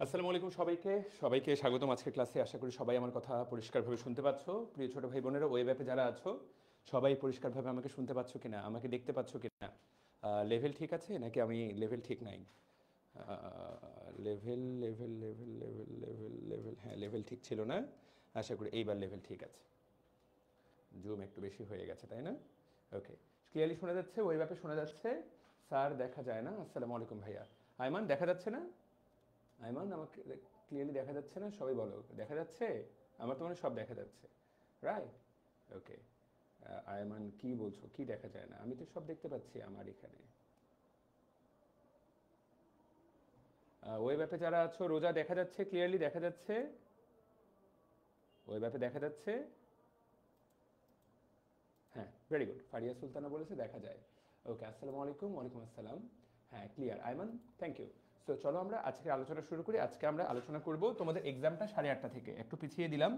আসসালামু আলাইকুম সবাইকে সবাইকে স্বাগতম আজকের ক্লাসে। আশা করি সবাই আমার কথা পরিষ্কারভাবে শুনতে পাচ্ছ। প্রিয় ছোট ভাই বোনেরা, ওয়েব অ্যাপে যারা আছো সবাই পরিষ্কারভাবে আমাকে শুনতে পাচ্ছ কিনা, আমাকে দেখতে পাচ্ছ কিনা, লেভেল ঠিক আছে নাকি আমি লেভেল ঠিক নাই? Level level level level level level হ্যাঁ, লেভেল ঠিক ছিল না। আশা করি এইবার লেভেল ঠিক আছে। জুম একটু বেশি হয়ে গেছে, তাই না? ওকে, ক্লিয়ারলি শোনা যাচ্ছে? ওয়েব অ্যাপে শোনা যাচ্ছে? স্যার দেখা যায় না। আসসালামু আলাইকুম ভাইয়া। আয়মান দেখা যাচ্ছে না? আইমান আমাকে ক্লিয়ারলি দেখা যাচ্ছে না? সবাই বলো দেখা যাচ্ছে। আমার তো মানে সব দেখা যাচ্ছে, রাইট? ওকে। আয়মান কি বলছো, কি দেখা যায় না? আমি তো সব দেখতে পাচ্ছি আমার এখানে। ওয়েব অ্যাপে যারা আছো, রোজা দেখা যাচ্ছে? ক্লিয়ারলি দেখা যাচ্ছে? ওয়েব অ্যাপে দেখা যাচ্ছে? হ্যাঁ, ভেরি গুড। ফারিয়া সুলতানা বলেছে দেখা যায়। ওকে, আসসালামু আলাইকুম। ওয়ালাইকুম আসসালাম। হ্যাঁ, clear Aiman, thank you. So চলো আমরা আজকে আলোচনা শুরু করি। আজকে আমরা আলোচনা করব তোমাদের এক্সামটা 8:30 থেকে, একটু পিছিয়ে দিলাম।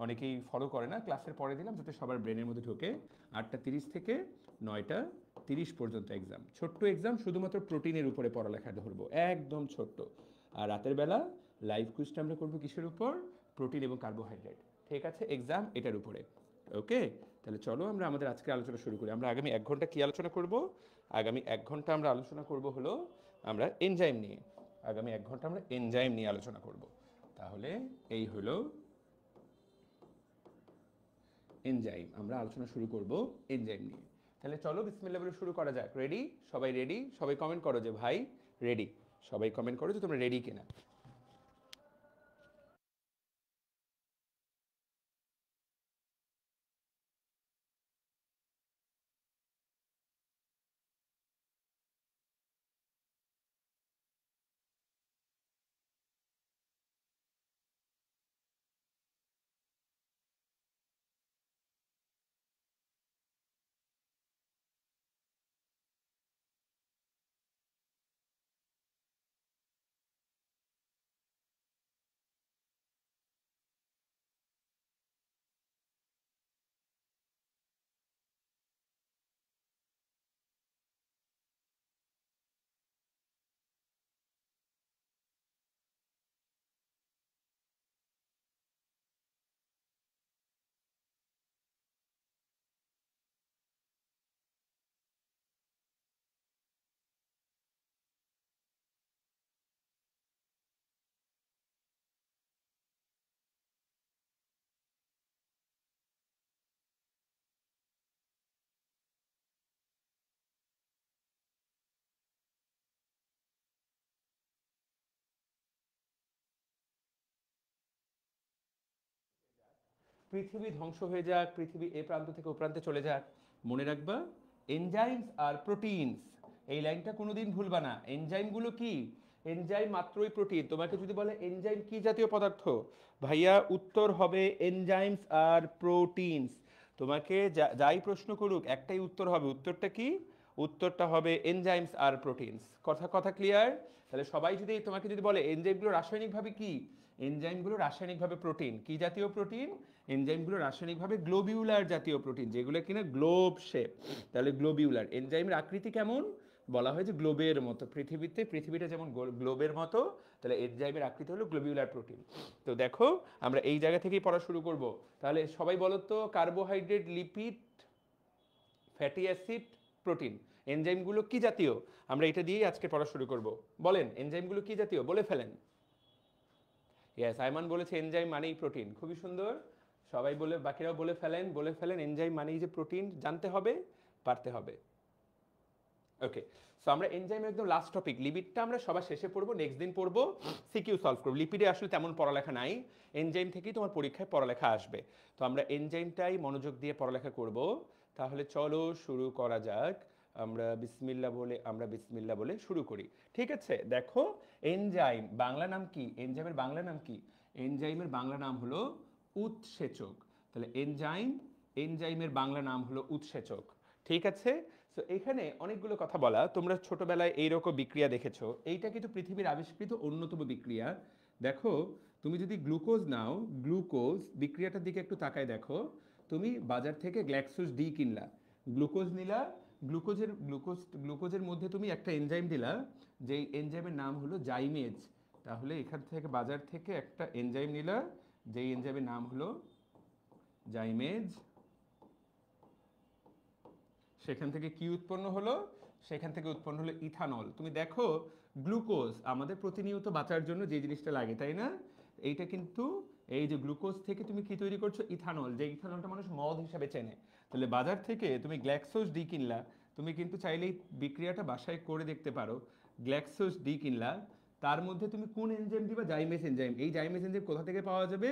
অনেকেই ফলো করে না, ক্লাসের পরে দিলাম যাতে সবার ব্রেনের মধ্যে ঢোকে। 8:30 থেকে 9:30 পর্যন্ত এক্সাম, ছোট্ট এক্সাম, শুধুমাত্র প্রোটিনের উপরে পড়ালেখা ধরবো, একদম ছোট্ট। আর রাতের বেলা লাইভ কুইজটা আমরা করবো কিসের উপর? প্রোটিন এবং কার্বোহাইড্রেট। ঠিক আছে, এক্সাম এটার উপরে। ওকে, তাহলে চলো আমরা আমাদের আজকে আলোচনা শুরু করি। আমরা আগামী 1 ঘন্টা কি আলোচনা করব? আগামী 1 ঘন্টা আমরা আলোচনা করব হলো আমরা এনজাইম নিয়ে। আগামী 1 ঘন্টা আমরা এনজাইম নিয়ে আলোচনা করব। তাহলে এই হলো এনজাইম, আমরা আলোচনা শুরু করব এনজাইম নিয়ে। তাহলে চলো বিসমিল্লাহ বলে শুরু করা যাক। রেডি? সবাই রেডি? সবাই কমেন্ট করো যে ভাই রেডি। সবাই কমেন্ট করো যে তোমরা রেডি কিনা। পৃথিবী ধ্বংস হয়ে যাক, পৃথিবী এ প্রান্ত থেকে ও প্রান্তে চলে যাক, মনে রাখবা এনজাইমস আর প্রোটিনস। এই লাইনটা কোনোদিন ভুলবা না। এনজাইমগুলো কি? এনজাইম মাত্রই প্রোটিন। তোমাকে যদি বলে এনজাইম কি জাতীয় পদার্থ, ভাইয়া উত্তর হবে এনজাইমস আর প্রোটিনস। তোমাকে যাই প্রশ্ন করুক একটাই উত্তর হবে। উত্তরটা কি? উত্তরটা হবে এনজাইমস আর প্রোটিনস। কথা কথা ক্লিয়ার? তাহলে সবাই যদি তোমাকে যদি বলে এনজাইমগুলো রাসায়নিকভাবে কি, এনজাইমগুলো রাসায়নিকভাবে প্রোটিন। কি জাতীয় প্রোটিন? এনজাইমগুলো রাসায়নিকভাবে গ্লোবিউলার জাতীয় প্রোটিন, যেগুলো কিনা গ্লোব শেপ। তাহলে গ্লোবিউলার এনজাইমের আকৃতি কেমন? বলা হয় যে গ্লোবের মতো। পৃথিবীটা যেমন গ্লোবের মতো, তাহলে এনজাইমের আকৃতি হলো গ্লোবিউলার প্রোটিন। তো দেখো আমরা এই জায়গা থেকেই পড়া শুরু করব। তাহলে সবাই বলো তো, carbohydrate, lipid, fatty acid, protein, এনজাইমগুলো কি জাতীয়? আমরা এটা দিয়েই আজকে পড়া শুরু করব। বলেন এনজাইমগুলো কি জাতীয়, বলে ফেলেন। ইয়েস, আইমান বলেছে এনজাইম মানেই প্রোটিন। খুবই সুন্দর। সবাই বলে, বাকিরাও বলে ফেলেন, বলে ফেলেন এনজাইম মানেই যে প্রোটিন। জানতে হবে, পারতে হবে। ওকে, সো আমরা এনজাইমের একদম লাস্ট টপিক লিপিডটা আমরা সবার শেষে পড়বো, নেক্সট দিন পড়বো, সিকিউ সলভ করবো। লিপিডে আসলে তেমন পড়ালেখা নাই, এনজাইম থেকেই তোমার পরীক্ষায় পড়ালেখা আসবে। তো আমরা এনজাইমটাই মনোযোগ দিয়ে পড়ালেখা করব। তাহলে চলো শুরু করা যাক। আমরা বিসমিল্লা বলে শুরু করি। ঠিক আছে, দেখো এনজাইম বাংলা নাম কি? এনজাইমের বাংলা নাম কি? এনজাইমের বাংলা নাম হলো উৎসেচক। তাহলে এনজাইম, এনজাইমের বাংলা নাম হলো উৎসেচক। ঠিক আছে। সো এখানে অনেকগুলো কথা বলা। তোমরা ছোটবেলায় এইরকম বিক্রিয়া দেখেছো, এইটা কিন্তু পৃথিবীর আবিষ্কৃত অন্যতম বিক্রিয়া। দেখো, তুমি যদি গ্লুকোজ নাও, গ্লুকোজ বিক্রিয়াটার দিকে একটু তাকায় দেখো। তুমি বাজার থেকে গ্ল্যাক্সোস ডি কিনলা, গ্লুকোজ নিলা, গ্লুকোজের মধ্যে তুমি একটা এনজাইম দিলা, যেই এনজাইমের নাম হলো জাইমেজ। তাহলে এখান থেকে বাজার থেকে একটা এনজাইম নিলা, যেই এনজাইমের নাম হলো জাইমেজ। সেখান থেকে কি উৎপন্ন হলো? সেখান থেকে উৎপন্ন হলো ইথানল। তুমি দেখো গ্লুকোজ আমাদের প্রতিনিয়ত বাঁচার জন্য যে জিনিসটা লাগে, তাই না? এইটা কিন্তু এই যে গ্লুকোজ থেকে তুমি কি তৈরি করছো? ইথানল। যে ইথানলটা মানুষ মদ হিসাবে চেনে। তাহলে বাজার থেকে তুমি গ্ল্যাক্সোজ ডি কিনলা, তুমি কিন্তু চাইলেই বিক্রিয়াটা বাসায় করে দেখতে পারো। গ্ল্যাক্সোজ ডি কিনলা, তার মধ্যে তুমি কোন এনজাইম দিবা? জাইমেস এনজাইম। এই জাইমেস এনজাইম কোথা থেকে পাওয়া যাবে?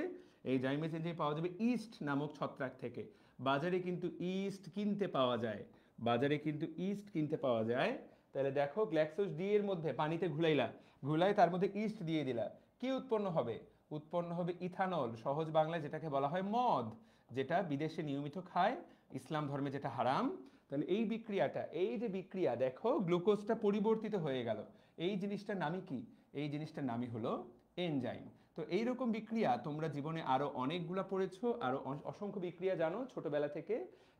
এই জাইমেস এনজাইম পাওয়া যাবে ইস্ট নামক ছত্রাক থেকে। বাজারে কিন্তু ইস্ট কিনতে পাওয়া যায়, বাজারে কিন্তু ইস্ট কিনতে পাওয়া যায়। তাহলে দেখো গ্ল্যাক্সোজ ডি এর মধ্যে পানিতে ঘুলাইলা, ঘুলাই তার মধ্যে ইস্ট দিয়ে দিলা, কি উৎপন্ন হবে? উৎপন্ন হবে ইথানল, সহজ বাংলায় যেটাকে বলা হয় মদ, যেটা বিদেশে নিয়মিত খায়, ইসলাম ধর্মে যেটা হারাম। তাহলে এই বিক্রিয়াটা, এই যে বিক্রিয়া দেখো গ্লুকোজটা পরিবর্তিত হয়ে গেল, এই জিনিসটার নামই কি? এই জিনিসটার নামই হলো এনজাইম। তো এইরকম বিক্রিয়া তোমরা জীবনে আরো অনেকগুলা পড়েছো, আরো অসংখ্য বিক্রিয়া জানো ছোটবেলা থেকে,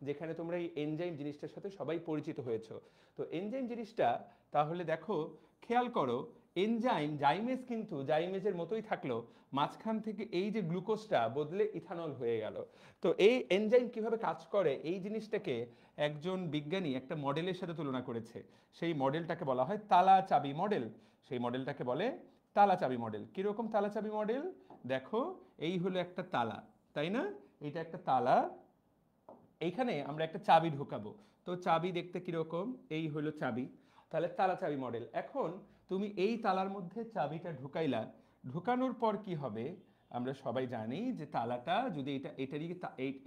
যেখানে তোমরা এই এনজাইম জিনিসটার সাথে সবাই পরিচিত হয়েছো। তো এনজাইম জিনিসটা তাহলে দেখো, খেয়াল করো, এনজাইম জাইমেজ কিন্তু জাইমেজের মতোই থাকলো, মাঝখান থেকে এই যে গ্লুকোজটা বদলে ইথানল হয়ে গেল। তো এই এনজাইম কিভাবে কাজ করে এই জিনিসটাকে একজন বিজ্ঞানী একটা মডেলের সাথে তুলনা করেছে। সেই মডেলটাকে বলা হয় তালা চাবি মডেল। সেই মডেলটাকে বলে তালা চাবি মডেল। কিরকম তালা চাবি মডেল? দেখো এই হলো একটা তালা, তাই না? এটা একটা তালা, এইখানে আমরা একটা চাবি ঢোকাবো। তো চাবি দেখতে কিরকম? এই হলো চাবি। তাহলে তালা চাবি মডেল। এখন তুমি এই তালার মধ্যে চাবিটা ঢুকাইলা, ঢুকানোর পর কি হবে? আমরা সবাই জানি যে তালাটা যদি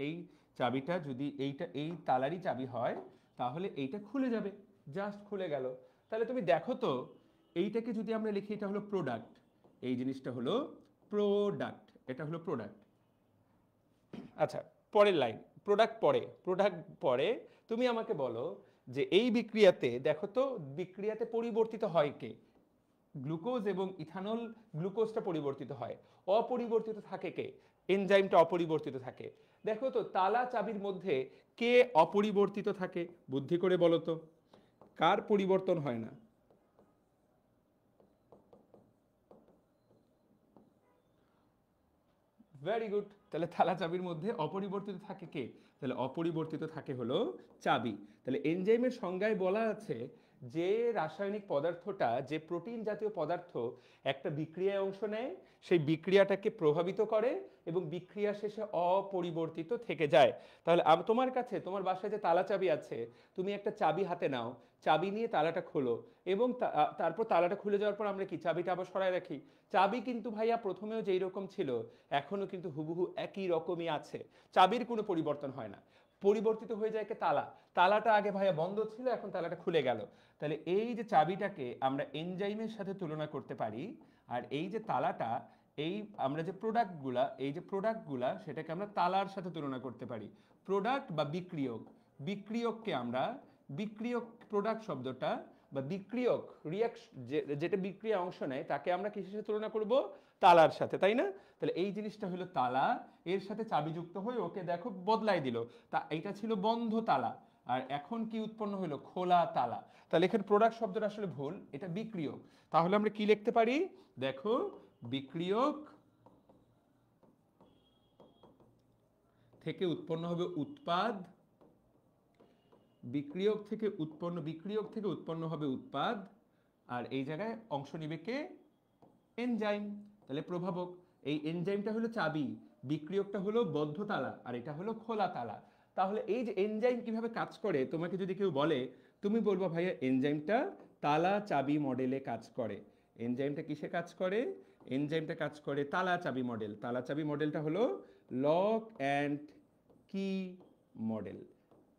এই চাবিটা যদি এই তালারই চাবি হয়, তাহলে এইটা খুলে যাবে, জাস্ট খুলে গেল। তাহলে তুমি দেখো তো, এইটাকে যদি আমরা লিখি, এটা হলো প্রোডাক্ট, এই জিনিসটা হলো প্রোডাক্ট, এটা হলো প্রোডাক্ট। আচ্ছা, পরের লাইন, প্রোডাক্ট পরে, প্রোডাক্ট পরে। তুমি আমাকে বলো যে এই বিক্রিয়াতে দেখো তো, বিক্রিয়াতে পরিবর্তিত হয় কে? গ্লুকোজ এবং ইথানল, গ্লুকোজটা পরিবর্তিত হয়, অপরিবর্তিত থাকে কে? এনজাইমটা অপরিবর্তিত থাকে। দেখো তো তালা চাবির মধ্যে কে অপরিবর্তিত থাকে? বুদ্ধি করে বলো তো, কার পরিবর্তন হয় না? Very good. তাহলে থালা চাবির মধ্যে অপরিবর্তিত থাকে কে? তাহলে অপরিবর্তিত থাকে হলো চাবি। তাহলে এনজাইমের সংজ্ঞায় বলা আছে যে রাসায়নিক পদার্থটা, যে প্রোটিন জাতীয় পদার্থ একটা বিক্রিয়ায় অংশ নেয়, সেই বিক্রিয়াটাকে প্রভাবিত করে এবং বিক্রিয়া শেষে অপরিবর্তিত থেকে যায়। তাহলে তোমার কাছে, তোমার বাসায় যে তালা চাবি আছে, তুমি একটা চাবি হাতে নাও, চাবি নিয়ে তালাটা খোলো, এবং তারপর তালাটা খুলে যাওয়ার পর আমরা কি চাবিটা আবার সরায় রাখি। চাবি কিন্তু ভাইয়া প্রথমেও যেই রকম ছিল এখনো কিন্তু হুবহু একই রকমই আছে, চাবির কোনো পরিবর্তন হয় না। পরিবর্তিত হয়ে যায় কে? তালা। তালাটা আগে ভাইয়া বন্ধ ছিল, এখন তালাটা খুলে গেল। তাহলে এই যে চাবিটাকে আমরা এনজাইমের সাথে তুলনা করতে পারি, আর এই যে তালাটা, এই আমরা যে প্রোডাক্টগুলা, এই যে প্রোডাক্টগুলা, সেটাকে আমরা তালার সাথে তুলনা করতে পারি। প্রোডাক্ট বা বিক্রিয়ক, বিক্রিয়ককে আমরা, বিক্রিয়ক প্রোডাক্ট শব্দটা বা বিক্রিয়ক যেটা বিক্রিয়া অংশ নেয়, তাকে আমরা কিসের সাথে তুলনা করব? তালার সাথে, তাই না? তাহলে এই জিনিসটা হলো তালা, এর সাথে চাবি যুক্ত হয়ে ওকে দেখো বদলাই দিল। তা এইটা ছিল বন্ধ তালা, আর এখন কি উৎপন্ন হলো? খোলা তালা। তাহলে এখানে প্রোডাক্ট শব্দটা আসলে ভুল, এটা বিক্রিয়ক। তাহলে আমরা কি লিখতে পারি? দেখো, বিক্রিয়ক থেকে উৎপন্ন হবে উৎপাদ, বিক্রিয়ক থেকে উৎপন্ন হবে উৎপাদ, আর এই জায়গায় অংশ নিবে কে? এনজাইম। তাহলে প্রভাবক, এই এনজাইমটা হলো চাবি, বিক্রিয়কটা হলো বদ্ধ তালা, আর এটা হলো খোলা তালা। তাহলে এই যে এনজাইম কিভাবে কাজ করে তোমাকে যদি কেউ বলে, তুমি বলবো ভাইয়া এনজাইমটা তালা চাবি মডেলে কাজ করে। এনজাইমটা কিসে কাজ করে? এনজাইমটা কাজ করে তালা চাবি মডেল। তালা চাবি মডেলটা হলো লক অ্যান্ড কি মডেল।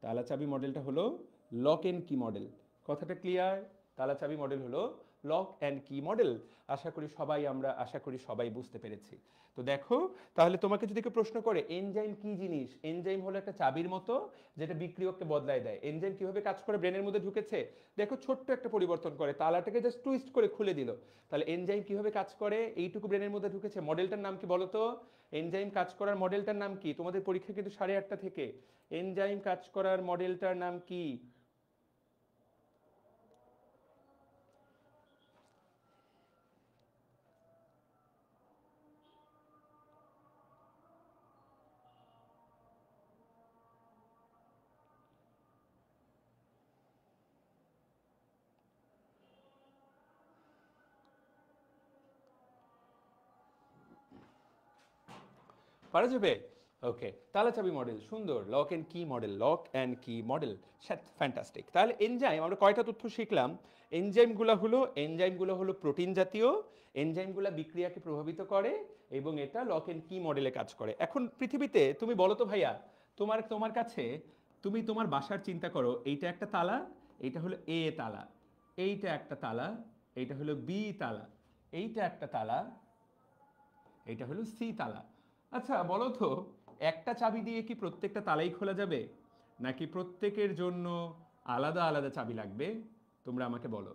তালা চাবি মডেলটা হলো লক অ্যান্ড কি মডেল। কথাটা ক্লিয়ার? তালা চাবি মডেল হলো লক অ্যান্ড কি মডেল। আশা করি সবাই বুঝতে পেরেছি। তো দেখো, তাহলে তোমাকে যদি কেউ প্রশ্ন করে এনজাইম কি জিনিস, এনজাইম হলো একটা চাবির মতো যেটা বিক্রিয়ককে বদলায় দেয়। এনজাইম কিভাবে কাজ করে ব্রেনের মধ্যে ঢুকেছে, দেখো ছোট্ট একটা পরিবর্তন করে, তালাটাকে জাস্ট টুইস্ট করে খুলে দিল। তাহলে এনজাইম কিভাবে কাজ করে, এইটুকু ব্রেনের মধ্যে ঢুকেছে। মডেলটার নাম কি বলো তো? এনজাইম কাজ করার মডেলটার নাম কি? তোমাদের পরীক্ষা কিন্তু 8:30 থেকে। এনজাইম কাজ করার মডেলটার নাম কি? পারা যাবে? ওকে, তালা চাবি মডেল সুন্দর, lock and key model, lock and key model, fantastic. তাহলে এনজাইম আমরা কয়টা তথ্য শিখলাম? এনজাইমগুলো হলো প্রোটিন জাতীয়, এনজাইমগুলো বিক্রিয়াকে প্রভাবিত করে এবং এটা লক অ্যান্ড কি মডেলে কাজ করে। এখন পৃথিবীতে তুমি বলো তো ভাইয়া, তোমার কাছে তুমি তোমার বাসার চিন্তা করো, এইটা একটা তালা, এইটা হলো এ তালা, এইটা একটা তালা, এইটা হলো বি তালা, এইটা একটা তালা, এইটা হলো সি তালা। আচ্ছা বলো তো, একটা চাবি দিয়ে কি প্রত্যেকটা তালাই খোলা যাবে, নাকি প্রত্যেকের জন্য আলাদা আলাদা চাবি লাগবে? তোমরা আমাকে বলো।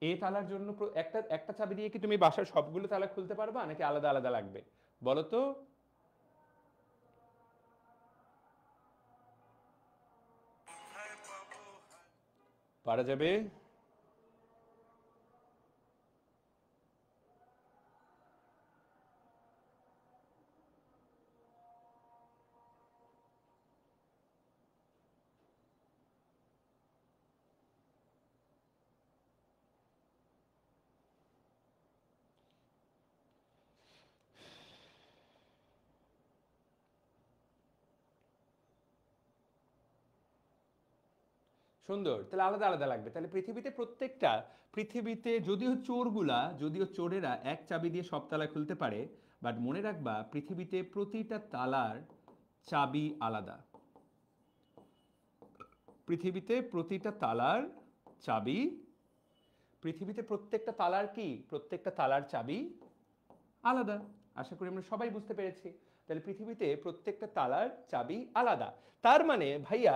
এ তালার জন্য একটা একটা চাবি দিয়ে কি তুমি বাসার সবগুলো তালা খুলতে পারবা, নাকি আলাদা আলাদা লাগবে? বলো তো। পারা যাবে? সুন্দর, তাহলে আলাদা আলাদা লাগবে। তাহলে পৃথিবীতে যদিও চোরেরা এক চাবি দিয়ে সব তালা খুলতে পারে, বাট মনে রাখবা পৃথিবীতে প্রতিটা তালার চাবি আলাদা। পৃথিবীতে প্রতিটা তালার চাবি পৃথিবীতে প্রত্যেকটা তালার চাবি আলাদা। আশা করি আমরা সবাই বুঝতে পেরেছি। তাহলে পৃথিবীতে প্রত্যেকটা তালার চাবি আলাদা। তার মানে ভাইয়া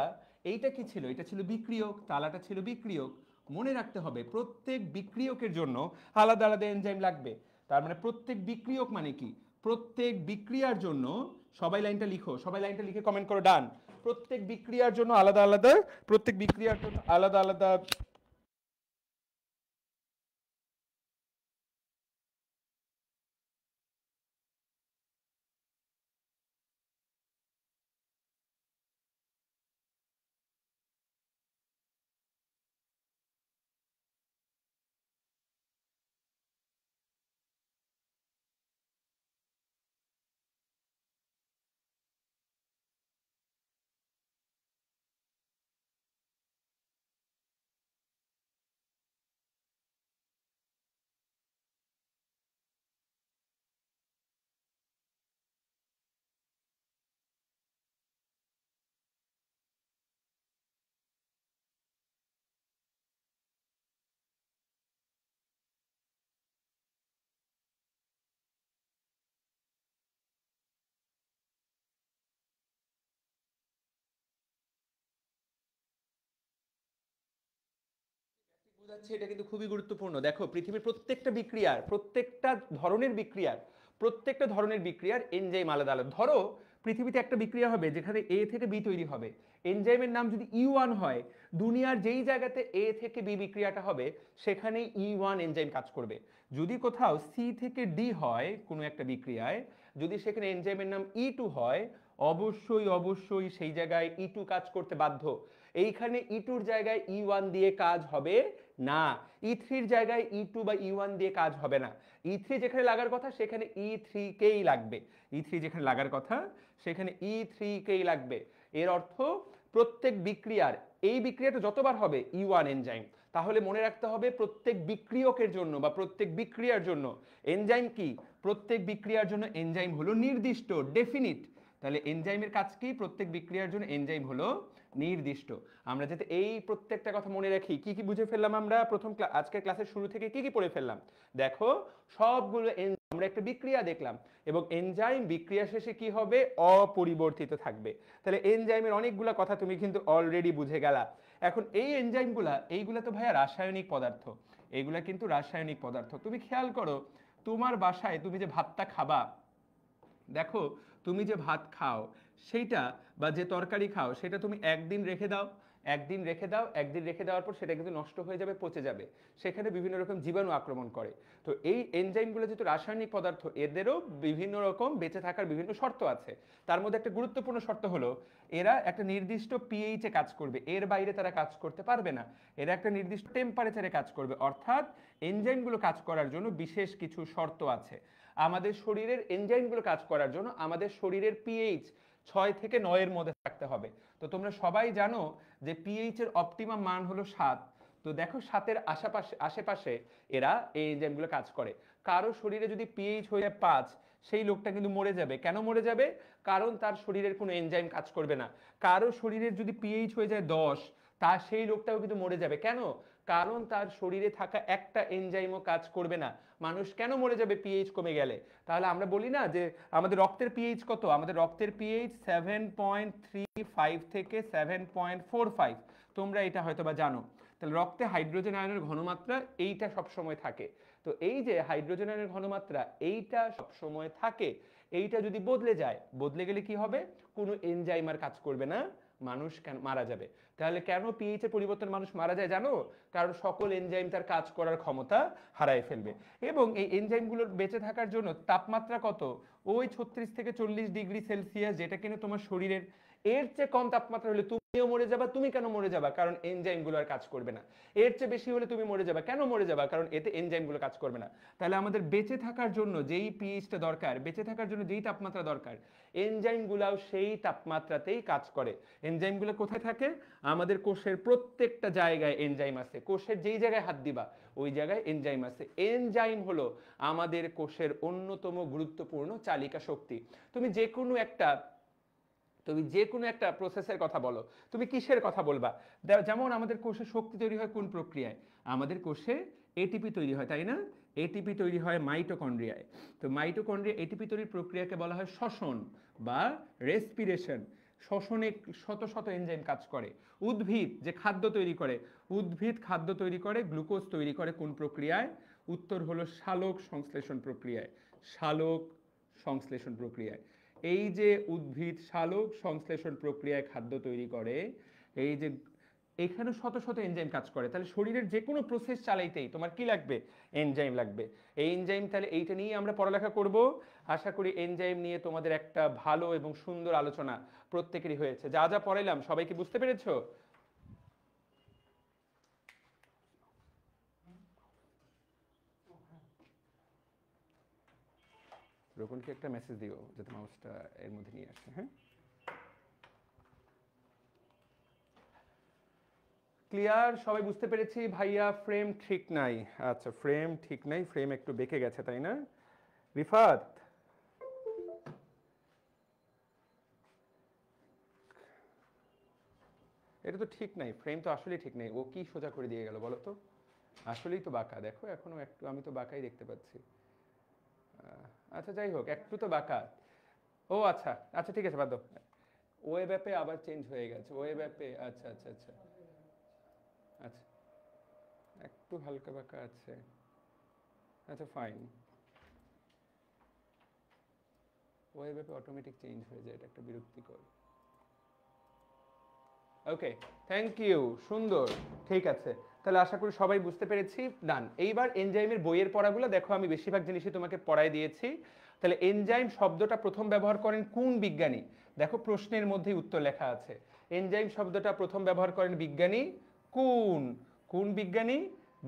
এইটা কি ছিল? এটা ছিল বিক্রিয়ক, তালাটা ছিল বিক্রিয়ক। মনে রাখতে হবে প্রত্যেক বিক্রিয়কের জন্য আলাদা আলাদা এনজাইম লাগবে। তার মানে প্রত্যেক বিক্রিয়ক মানে কি? প্রত্যেক বিক্রিয়ার জন্য, সবাই লাইনটা লিখো, সবাই লাইনটা লিখে কমেন্ট করো ডান। প্রত্যেক বিক্রিয়ার জন্য আলাদা আলাদা বোঝাচ্ছে। এটা কিন্তু খুবই গুরুত্বপূর্ণ। দেখো পৃথিবীর প্রত্যেকটা ধরনের বিক্রিয়ার এনজাইম আলাদা আলাদা। ধরো পৃথিবীতে একটা বিক্রিয়া হবে যেখানে এ থেকে বি তৈরি হবে, এনজাইমের নাম যদি E1 হয়, দুনিয়ার যেই জায়গাতে এ থেকে বি বিক্রিয়াটা হবে সেখানে E1 এনজাইম কাজ করবে। যদি কোথাও সি থেকে ডি হয় কোনো একটা বিক্রিয়ায়, যদি সেখানে এনজাইমের নাম E2 হয়, অবশ্যই সেই জায়গায় E2 কাজ করতে বাধ্য। এইখানে E2-র জায়গায় E1 দিয়ে কাজ হবে না, E3-র জায়গায় E2 বা E1 দিয়ে কাজ হবে না। E3 যেখানে লাগার কথা সেখানে E3-কেই লাগবে। E3 যেখানে লাগার কথা সেখানে E3-কেই লাগবে। এর অর্থ প্রত্যেক বিক্রিয়ার, এই বিক্রিয়াটা যতবার হবে E1 এনজাইম। তাহলে মনে রাখতে হবে প্রত্যেক বিক্রিয়কের জন্য বা প্রত্যেক বিক্রিয়ার জন্য এনজাইম কি? প্রত্যেক বিক্রিয়ার জন্য এনজাইম হলো নির্দিষ্ট, ডেফিনিট। তাহলে এনজাইমের কাজ কি? প্রত্যেক বিক্রিয়ার জন্য এনজাইম হলো নির্দিষ্ট। আমরা যাতে এই প্রত্যেকটা কথা মনে রাখি, কি কি বুঝে ফেললাম আমরা আজকের ক্লাসের শুরু থেকে কি কি পড়ে ফেললাম? দেখো সবগুলো আমরা একটা বিক্রিয়া দেখলাম এবং এনজাইম বিক্রিয়া শেষে কি হবে? অপরিবর্তিত থাকবে। তাহলে এনজাইমের অনেকগুলো কথা তুমি কিন্তু অলরেডি বুঝে গেলা। এখন এই এইগুলা তো ভাইয়া রাসায়নিক পদার্থ, এইগুলা কিন্তু রাসায়নিক পদার্থ। তুমি খেয়াল করো তোমার বাসায় তুমি যে ভাতটা খাবা, দেখো তুমি যে ভাত খাও সেইটা বা যে তরকারি খাও সেটা তুমি একদিন রেখে দেওয়ার পর সেটা কিন্তু নষ্ট হয়ে যাবে, পচে যাবে। সেখানে বিভিন্ন রকম জীবাণু আক্রমণ করে। তো এই এনজাইমগুলো যেহেতু রাসায়নিক পদার্থ, এদেরও বিভিন্ন রকম বেঁচে থাকার বিভিন্ন শর্ত আছে। তার মধ্যে একটা গুরুত্বপূর্ণ শর্ত হলো এরা একটা নির্দিষ্ট পিএইচে কাজ করবে, এর বাইরে তারা কাজ করতে পারবে না। এরা একটা নির্দিষ্ট টেম্পারেচারে কাজ করবে, অর্থাৎ এনজাইমগুলো কাজ করার জন্য বিশেষ কিছু শর্ত আছে। আমাদের শরীরের এনজাইমগুলো কাজ করার জন্য আমাদের শরীরের পিএইচ 6 থেকে 9 এর মধ্যে থাকতে হবে। তো তোমরা সবাই জানো যে পিএইচ এর অপটিমাম মান হলো 7। তো দেখো 7-এর আশেপাশে এরা এই এনজাইমগুলো কাজ করে। কারো শরীরে যদি পিএইচ হয়ে যায় 5, সেই লোকটা কিন্তু মরে যাবে। কেন মরে যাবে? কারণ তার শরীরের কোনো এনজাইম কাজ করবে না। কারো শরীরের যদি পিএইচ হয়ে যায় 10, তার সেই লোকটাও কিন্তু মরে যাবে। কেন? কারণ তার শরীরে থাকা একটা এনজাইমও কাজ করবে না। মানুষ কেন মরে যাবে পিএইচ কমে গেলে? তাহলে আমরা বলি না যে আমাদের রক্তের পিএইচ কত? আমাদের রক্তের পিএইচ 7.35 থেকে 7.45। তোমরা এটা হয়তো বা জানো। তাহলে রক্তে হাইড্রোজেন আয়নের ঘনমাত্রা এইটা সবসময় থাকে। তো এই যে হাইড্রোজেন আয়নের ঘনমাত্রা এইটা সবসময় থাকে, এইটা যদি বদলে যায়, বদলে গেলে কি হবে? কোনো এনজাইম আর কাজ করবে না, মানুষ মারা যাবে। তাহলে কেন পিএইচ এর পরিবর্তন মানুষ মারা যায় জানো? কারণ সকল এনজাইম তার কাজ করার ক্ষমতা হারায় ফেলবে। এবং এই এনজাইমগুলোর বেঁচে থাকার জন্য তাপমাত্রা কত? ওই 36 থেকে 40 ডিগ্রি সেলসিয়াস, যেটা কিনা তোমার শরীরের এর চেয়ে কম তাপমাত্রা হলে তুমিও মরে যাবা। তুমি কেন মরে যাবা? কারণ এনজাইমগুলো আর কাজ করবে না। এর চেয়ে বেশি হলে তুমি মরে যাবা। কেন মরে যাবা? কারণ এতে এনজাইমগুলো কাজ করবে না। তাহলে আমাদের বেঁচে থাকার জন্য যেই পিএইচটা দরকার, বেঁচে থাকার জন্য যেই তাপমাত্রা দরকার, এনজাইমগুলোও সেই তাপমাত্রাতেই কাজ করে। এনজাইমগুলো কোথায় থাকে? আমাদের কোষের প্রত্যেকটা জায়গায় এনজাইম আছে। কোষের যেই জায়গায় হাত দিবা ওই জায়গায় এনজাইম আছে। এনজাইম হলো আমাদের কোষের অন্যতম গুরুত্বপূর্ণ চালিকা শক্তি। তুমি যে কোনো একটা প্রসেসের কথা বলো, তুমি কিসের কথা বলবা? যেমন আমাদের কোষে শক্তি তৈরি হয় কোন প্রক্রিয়ায়? আমাদের কোষে এটিপি তৈরি হয়, তাই না? এটিপি তৈরি হয় মাইটোকন্ড্রিয়ায়। তো মাইটোকন্ড্রিয়া এটিপি তৈরির প্রক্রিয়াকে বলা হয় শ্বসন বা রেসপিরেশন। শ্বসনে শত শত এনজাইম কাজ করে। উদ্ভিদ যে খাদ্য তৈরি করে, উদ্ভিদ খাদ্য তৈরি করে, গ্লুকোজ তৈরি করে কোন প্রক্রিয়ায়? উত্তর হলো সালোক সংশ্লেষণ প্রক্রিয়ায়। সালোক সংশ্লেষণ প্রক্রিয়ায়। এই যে উদ্ভিদ সালোক সংশ্লেষণ প্রক্রিয়ায় খাদ্য তৈরি করে, এই যে এখানে শত শত এনজাইম কাজ করে। তাহলে শরীরের যে কোনো প্রসেস চালাইতেই তোমার কি লাগবে? এনজাইম লাগবে। এই এনজাইম, তাহলে এইটা নিয়ে আমরা পড়ালেখা করব। আশা করি এনজাইম নিয়ে তোমাদের একটা ভালো এবং সুন্দর আলোচনা প্রত্যেকেরই হয়েছে। যা যা পড়াইলাম সবাই কি বুঝতে পেরেছো? রোকনকে একটা মেসেজ দিও যাতে মাউসটা এর মধ্যে নিয়ে আসে। হ্যাঁ, ক্লিয়ার? সবাই বুঝতে পেরেছি? ভাইয়া ফ্রেম ঠিক নাই। আচ্ছা, ফ্রেম ঠিক নাই, ফ্রেম একটু বেঁকে গেছে, তাই না? রিফাত, এটা তো ঠিক নাই, ফ্রেম তো আসলেই ঠিক নেই। ও কি সোজা করে দিয়ে গেল বলো তো? আসলেই তো বাঁকা, দেখো এখনো একটু, আমি তো বাঁকাই দেখতে পাচ্ছি। আচ্ছা যাই হোক, একটু তো বাঁকা। ও আচ্ছা আচ্ছা, ঠিক আছে, বাদ দাও। ওয়েব অ্যাপে আবার চেঞ্জ হয়ে গেছে, ওয়েব অ্যাপে। আচ্ছা আচ্ছা আচ্ছা আচ্ছা, একটু হালকা বাঁকা আছে। আচ্ছা ফাইন, ওয়েব অ্যাপে অটোমেটিক চেঞ্জ হয়ে যায়, এটা একটা বিরক্তিকর। ওকে, থ্যাংক ইউ, সুন্দর, ঠিক আছে। তাহলে আশা করি সবাই বুঝতে পেরেছি। ডান। এইবার এনজাইমের বইয়ের পড়াগুলো দেখো, আমি বেশিরভাগ জিনিসই তোমাকে পড়াই দিয়েছি। তাহলে এনজাইম শব্দটা প্রথম ব্যবহার করেন কোন বিজ্ঞানী? দেখো প্রশ্নের মধ্যেই উত্তর লেখা আছে। এনজাইম শব্দটা প্রথম ব্যবহার করেন বিজ্ঞানী কোন? কোন বিজ্ঞানী?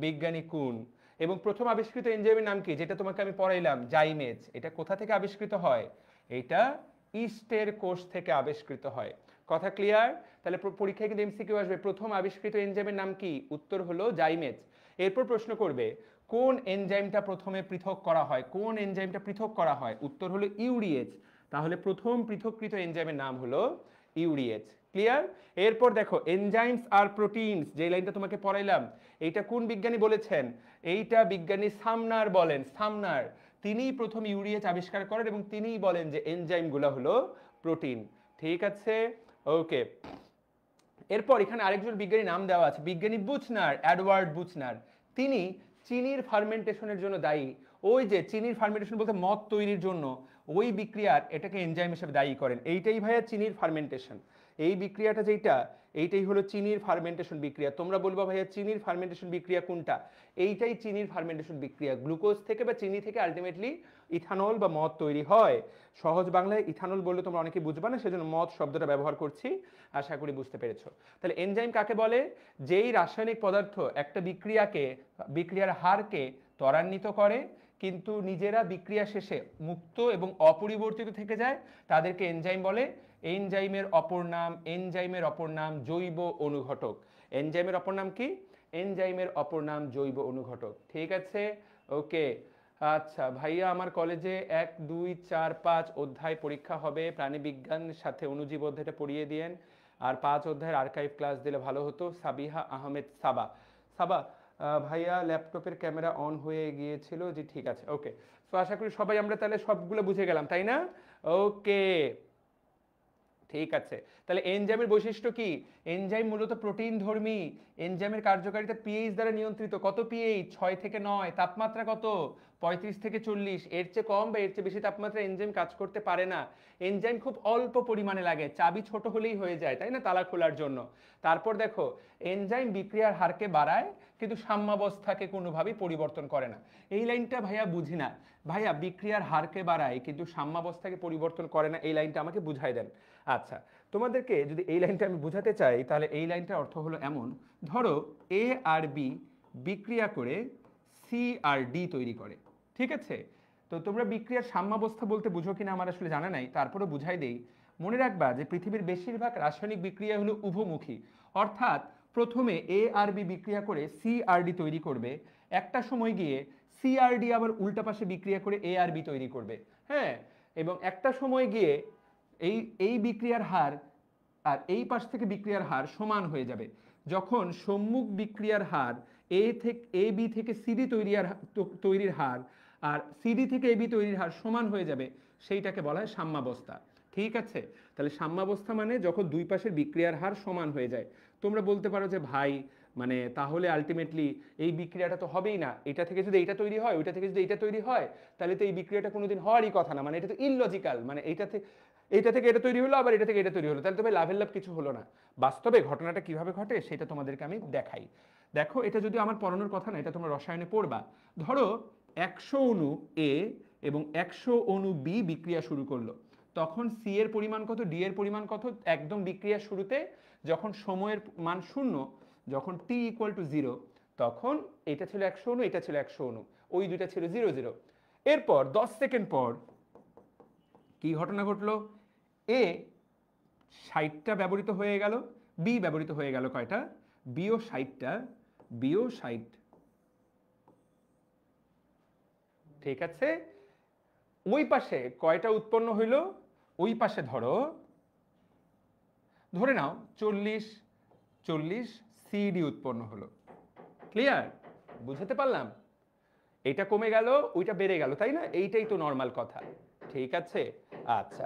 বিজ্ঞানী কোন? এবং প্রথম আবিষ্কৃত এনজাইমের নাম কি, যেটা তোমাকে আমি পড়াইলাম? জাইমেজ। এটা কোথা থেকে আবিষ্কৃত হয়? এটা ইস্টের কোষ থেকে আবিষ্কৃত হয়। কথা ক্লিয়ার? তাহলে পরীক্ষায় কিন্তু এমসিকিউ আসবে, প্রথম আবিষ্কৃত এনজাইমের নাম কি? উত্তর হলো জাইমেজ। এরপর প্রশ্ন করবে কোন এনজাইমটা প্রথমে পৃথক করা হয়? কোন এনজাইমটা পৃথক করা হয়? উত্তর হলো ইউরিয়েজ। তাহলে প্রথম পৃথককৃত এনজাইমের নাম হলো ইউরিয়েজ। ক্লিয়ার? এরপর দেখো এনজাইমস আর প্রোটিনস, যে লাইনটা তোমাকে পড়াইলাম, এইটা কোন বিজ্ঞানী বলেছেন? এইটা বিজ্ঞানী সামনার বলেন। সামনার, তিনিই প্রথম ইউরিয়েজ আবিষ্কার করেন এবং তিনিই বলেন যে এনজাইমগুলো হলো প্রোটিন। ঠিক আছে, ওকে। এরপর এখানে আরেকজন বিজ্ঞানী নাম দেওয়া আছে, বিজ্ঞানী বুচনার, এডওয়ার্ড বুচনার। তিনি চিনির ফার্মেন্টেশনের জন্য দায়ী। ওই যে চিনির ফার্মেন্টেশন বলতে মদ তৈরির জন্য ওই বিক্রিয়ার এটাকে এনজাইম হিসেবে দায়ী করেন। এইটাই ভাইয়া চিনির ফার্মেন্টেশন। এই বিক্রিয়াটা যেটা, এইটাই হলো চিনির ফার্মেন্টেশন বিক্রিয়া। তোমরা বলবা ভাইয়া চিনির ফার্মেন্টেশন বিক্রিয়া কোনটা? এইটাই চিনির ফার্মেন্টেশন বিক্রিয়া। গ্লুকোজ থেকে বা চিনি থেকে আলটিমেটলি ইথানল বা মদ তৈরি হয়। সহজ বাংলায় ইথানল বললে তোমরা অনেকে বুঝবা না, সেজন্য মদ শব্দটা ব্যবহার করছি। আশা করি বুঝতে পেরেছো। তাহলে এনজাইম কাকে বলে? যেই রাসায়নিক পদার্থ একটা বিক্রিয়ার হারকে ত্বরান্বিত করে কিন্তু নিজেরা বিক্রিয়া শেষে মুক্ত এবং অপরিবর্তিত থেকে যায়, তাদেরকে এনজাইম বলে। এনজাইমের অপর নাম জৈব অনুঘটক। এনজাইমের অপর নাম কি? এনজাইমের অপর নাম জৈব অনুঘটক। ঠিক আছে, ওকে। আচ্ছা ভাইয়া, আমার কলেজে 1, 2, 4, 5 অধ্যায় পরীক্ষা হবে, প্রাণীবিজ্ঞানের সাথে অণুজীব অধ্যায়টা পড়িয়ে দিয়েন, আর 5 অধ্যায়ের আর্কাইভ ক্লাস দিলে ভালো হতো। সাবিহা আহমেদ সাবা। সাবা ভাইয়া, ল্যাপটপের ক্যামেরা অন হয়ে গিয়েছিল, জি ঠিক আছে, ওকে। তো আশা করি সবাই আমরা তাহলে সবগুলো বুঝে গেলাম, তাই না? ওকে, ঠিক আছে। তাহলে এনজাইমের বৈশিষ্ট্য কি? এনজাইম মূলত প্রোটিন ধর্মী। এনজাইমের কার্যকারিতা পিএইচ দ্বারা নিয়ন্ত্রিত। কত পিএইচ? 6 থেকে 9। তাপমাত্রা কত? 35 থেকে 40। এর চেয়ে কম বা এর চেয়ে বেশি তাপমাত্রা এনজাইম কাজ করতে পারে না। এনজাইম খুব অল্প পরিমাণে লাগে, চাবি ছোট হলেই হয়ে যায়, তাই না, তালা খোলার জন্য। তারপর দেখো, এনজাইম বিক্রিয়ার হারকে বাড়ায় কিন্তু সাম্যাবস্থাকে কোনোভাবেই পরিবর্তন করে না। এই লাইনটা ভাইয়া বুঝি না। ভাইয়া, বিক্রিয়ার হারকে বাড়ায় কিন্তু সাম্যাবস্থাকে পরিবর্তন করে না, এই লাইনটা আমাকে বুঝাই দেন। আচ্ছা, তোমাদেরকে যদি এই লাইনটা আমি বুঝাতে চাই, তাহলে এই লাইনটার অর্থ হলো এমন, ধরো এ আর বি বিক্রিয়া করে সি আর ডি তৈরি করে, ঠিক আছে? তো তোমরা বিক্রিয়ার সাম্যাবস্থা বলতে বুঝো কিনা আমার আসলে জানা নাই, তারপরে বুঝাই দেই। মনে রাখবা যে পৃথিবীর বেশিরভাগ রাসায়নিক বিক্রিয়া হলো উভমুখী, অর্থাৎ প্রথমে এ আর বি বিক্রিয়া করে সি আর ডি তৈরি করবে, একটা সময় গিয়ে সি আর ডি আবার উল্টা পাশে বিক্রিয়া করে এ আর বি তৈরি করবে, হ্যাঁ। এবং একটা সময় গিয়ে এই এই বিক্রিয়ার হার আর এই পাশ থেকে বিক্রিয়ার হার সমান হয়ে যাবে। যখন সম্মুখ বিক্রিয়ার হার এ বি থেকে সিডি তৈরির হার আর সিডি থেকে এবি তৈরির হার সমান হয়ে যাবে, সেইটাকে বলা হয় সাম্যাবস্থা। ঠিক আছে, তাহলে সাম্যাবস্থা মানে যখন দুই পাশের বিক্রিয়ার হার সমান হয়ে যায়। তোমরা বলতে পারো যে ভাই, মানে তাহলে আলটিমেটলি এই বিক্রিয়াটা তো হবেই না, এটা থেকে যদি এইটা তৈরি হয়, ওইটা থেকে যদি এইটা তৈরি হয়, তাহলে তো এই বিক্রিয়াটা কোনোদিন হওয়ারই কথা না, মানে এটা তো ইললজিক্যাল, মানে এইটা থেকে এটা তৈরি হলো, আবার এটা থেকে এটা তৈরি হলো, তাহলে তো ভাই লাভের লাভ কিছু হলো না। বাস্তবে ঘটনাটা কিভাবে ঘটে সেটা তোমাদেরকে আমি দেখাই। দেখো, এটা যদি আমার পড়ানোর কথা না, এটা তোমরা রসায়নে পড়বা। ধরো 100 অণু এ এবং 100 অণু বি বিক্রিয়া শুরু করলো, তখন সি এর পরিমাণ কত, ডি এর পরিমাণ কত, একদম বিক্রিয়ার শুরুতে যখন সময়ের মান 0, যখন টি ইকুয়াল টু 0, তখন এটা ছিল 100 অণু, এটা ছিল 100 অণু, ওই দুইটা ছিল 0 0। এরপর 10 সেকেন্ড পর কি ঘটনা ঘটলো? এ 60টা ব্যবহৃত হয়ে গেল, বি ব্যবহৃত হয়ে গেল কয়টা? বিও 60টা, বিও 60। ঠিক আছে, ওই পাশে কয়টা উৎপন্ন হইল? ওই পাশে ধরে নাও 40 সিডি উৎপন্ন হলো। ক্লিয়ার? বুঝতে পারলাম? এটা কমে গেল, ওইটা বেড়ে গেল, তাই না? এইটাই তো নর্মাল কথা। ঠিক আছে, আচ্ছা।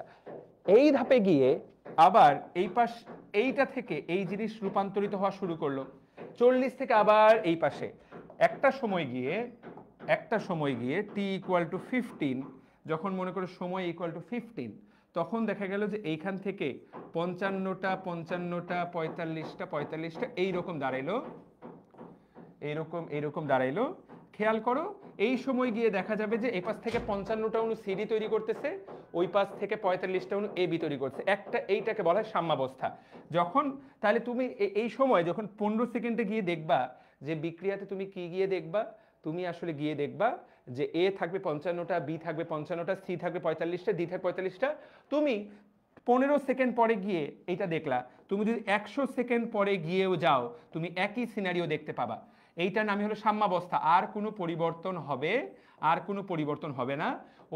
এই ধাপে গিয়ে আবার এইটা থেকে এই জিনিস রূপান্তরিত হওয়া শুরু করলো, 40 থেকে আবার এই পাশে। একটা সময় গিয়ে টি ইকুয়াল টু 15, যখন মনে করো সময় ইকুয়াল টু 15, তখন দেখা গেল যে এইখান থেকে 55টা 45টা এইরকম দাঁড়াইলো। খেয়াল করো, এই সময় গিয়ে দেখা যাবে যে এই পাশ থেকে 55টা অণু সিডি তৈরি করতেছে, ওই পাশ থেকে 45টা অণু এবি তৈরি করছে, এইটাকে বলা হয় সাম্যাবস্থা। তাহলে তুমি এই সময় যখন 15 সেকেন্ডে গিয়ে দেখবা যে বিক্রিয়াতে তুমি কি গিয়ে দেখবা, তুমি আসলে গিয়ে দেখবা যে এ থাকবে 55টা, বি থাকবে 55টা, সি থাকবে 45টা, ডি থাকবে 45টা। তুমি 15 সেকেন্ড পরে গিয়ে এটা দেখলা, তুমি যদি 100 সেকেন্ড পরে গিয়েও যাও, তুমি একই সিনারিও দেখতে পাবা। এইটার নামই হলো সাম্যাবস্থা। আর কোনো পরিবর্তন হবে না।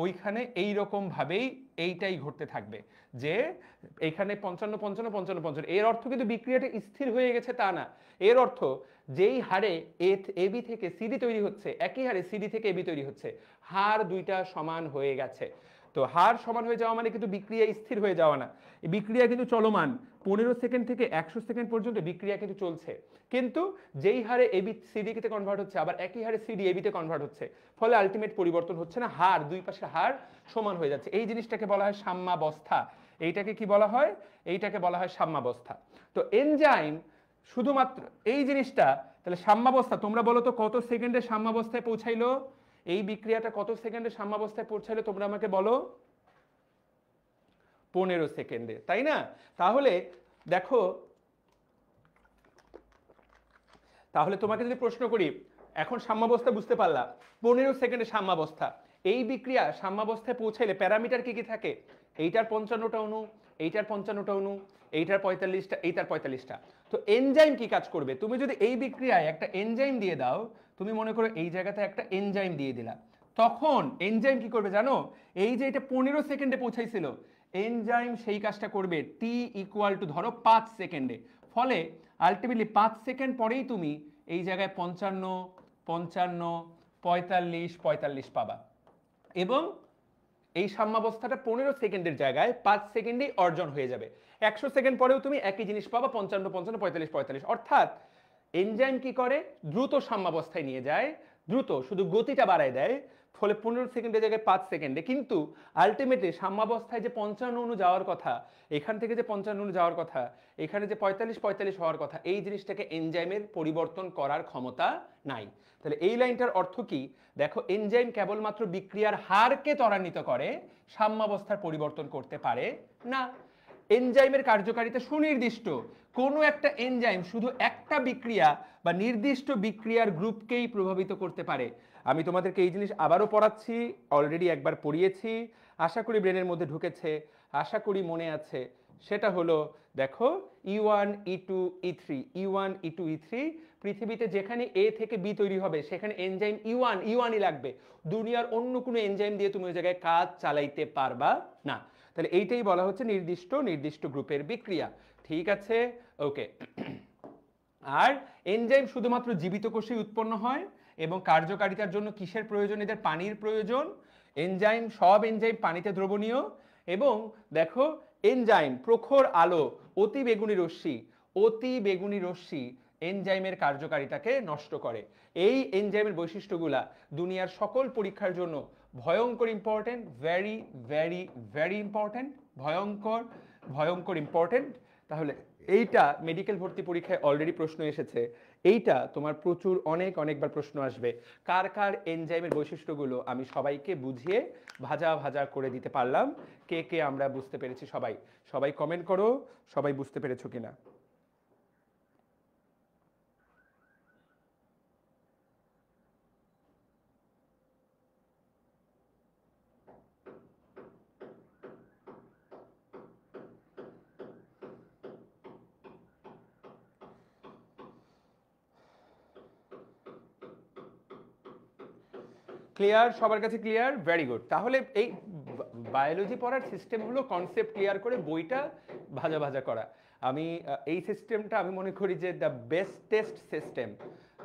ওইখানে এইরকম ভাবেই এইটাই ঘটতে থাকবে, যে এইখানে 55 এর অর্থ কিন্তু বিক্রিয়াটা স্থির হয়ে গেছে তা না। এর অর্থ যেই হারে এবি থেকে সিডি তৈরি হচ্ছে, একই হারে সিডি থেকে এবি তৈরি হচ্ছে, হার দুইটা সমান হয়ে গেছে। তো হার সমান হয়ে যাওয়া মানে কিন্তু বিক্রিয়া স্থির হয়ে যাওয়া না, এই বিক্রিয়া কিন্তু চলমান। 15 সেকেন্ড থেকে 100 সেকেন্ড পর্যন্ত বিক্রিয়া কিন্তু চলছে, কিন্তু যেই হারে এবি সিডিতে কনভার্ট হচ্ছে, আবার একই হারে সিডি এবিতে কনভার্ট হচ্ছে, ফলে আলটিমেট পরিবর্তন হচ্ছে না, হার দুই পাশের হার সমান হয়ে যাচ্ছে। এই জিনিসটাকে বলা হয় সাম্যাবস্থা। এইটাকে কি বলা হয়? এইটাকে বলা হয় সাম্যাবস্থা। তো এনজাইম শুধুমাত্র এই জিনিসটা, তাহলে সাম্যাবস্থা, তোমরা বলো তো কত সেকেন্ডে সাম্যাবস্থায় পৌঁছাইলো? এই বিক্রিয়াটা কত সেকেন্ডে সাম্যাবস্থায় পৌঁছাইলো তোমরা আমাকে বলো? 15 সেকেন্ডে, তাই না? তাহলে দেখো, তাহলে তোমাকে যদি প্রশ্ন করি এখন সাম্যাবস্থা বুঝতে পারলাম, 15 সেকেন্ডে সাম্যাবস্থা। এই বিক্রিয়া সাম্যাবস্থায় পৌঁছাইলে প্যারামিটার কি কি থাকে? এইটার 55টা অণু, এইটার 55টা অণু, এইটার 45টা, এইটার 45টা। তো এনজাইম কি কাজ করবে? তুমি যদি এই বিক্রিয়ায় একটা এনজাইম দিয়ে দাও, তুমি মনে করো এই জায়গাতে একটা এনজাইম দিয়ে দিলা, তখন এনজাইম কি করবে জানো? এই যে এটা 15 সেকেন্ডে পৌঁছাইছিল, এনজাইম সেই কাজটা করবে টি ইকুয়াল টু ধরো 5 সেকেন্ডে। ফলে আলটিমেটলি 5 সেকেন্ড পরেই তুমি এই জায়গায় 55, 55, 45, 45 পাবা। এবং এই সাম্যাবস্থাটা 15 সেকেন্ডের জায়গায় 5 সেকেন্ডেই অর্জন হয়ে যাবে। 100 সেকেন্ড পরেও তুমি একই জিনিস পাবা, 55, 55, 45, 45। অর্থাৎ এনজাইম কি করে? দ্রুত সাম্যাবস্থায় নিয়ে যায়, দ্রুত, শুধু গতিটা বাড়ায় দেয়। ফলে 15 সেকেন্ডের জায়গায় 5 সেকেন্ডে, কিন্তু আলটিমেটলি সাম্যাবস্থায় যে 55 অণু যাওয়ার কথা, এখান থেকে যে 55 অণু যাওয়ার কথা, এখানে যে 45, 45 হওয়ার কথা, এই জিনিসটাকে এনজাইমের পরিবর্তন করার ক্ষমতা নাই। তাহলে এই লাইনটার অর্থ কি? দেখো, এনজাইম কেবলমাত্র বিক্রিয়ার হারকে ত্বরান্বিত করে, সাম্যাবস্থার পরিবর্তন করতে পারে না। এনজাইমের কার্যকারিতা সুনির্দিষ্ট। কোনো একটা এনজাইম শুধু একটা বিক্রিয়া বা নির্দিষ্ট বিক্রিয়ার গ্রুপকেই প্রভাবিত করতে পারে। আমি তোমাদেরকে এই জিনিস আবারও পড়াচ্ছি, অলরেডি একবার পড়িয়েছি, আশা করি ব্রেনের মধ্যে ঢুকেছে, আশা করি মনে আছে। সেটা হলো, দেখো, E1, E2, E3, E1, E2, E3, পৃথিবীতে যেখানে এ থেকে বি তৈরি হবে সেখানে এনজাইম E1ই লাগবে। দুনিয়ার অন্য কোনো এনজাইম দিয়ে তুমি ওই জায়গায় কাজ চালাইতে পারবা না। তাহলে এইটাই বলা হচ্ছে নির্দিষ্ট গ্রুপের বিক্রিয়া। ঠিক আছে, ওকে। আর এনজাইম শুধুমাত্র জীবিত কোষেই উৎপন্ন হয়, এবং কার্যকারিতার জন্য কিসের প্রয়োজন? এদের পানির প্রয়োজন। এনজাইম, সব এনজাইম পানিতে দ্রবণীয়। এবং দেখো, এনজাইম, প্রখর আলো, অতি বেগুনি রশ্মি এনজাইমের কার্যকারিতাকে নষ্ট করে। এই এনজাইমের বৈশিষ্ট্যগুলা দুনিয়ার সকল পরীক্ষার জন্য ভয়ঙ্কর important, very very very important, ভয়ঙ্কর ইম্পর্টেন্ট। তাহলে এইটা মেডিকেল ভর্তি পরীক্ষায় অলরেডি প্রশ্ন এসেছে, এইটা তোমার প্রচুর অনেকবার প্রশ্ন আসবে। কার কার এনজাইমের বৈশিষ্ট্যগুলো আমি সবাইকে বুঝিয়ে ভাজা করে দিতে পারলাম? কে কে আমরা বুঝতে পেরেছি? সবাই কমেন্ট করো, সবাই বুঝতে পেরেছো কিনা। ক্লিয়ার? সবার কাছে ক্লিয়ার? Very good. তাহলে এই বায়োলজি পড়ার সিস্টেম হলো কনসেপ্ট ক্লিয়ার করে বইটা ভাজা করা। আমি এই সিস্টেমটা আমি মনে করি যে দ্য বেস্টেস্ট সিস্টেম।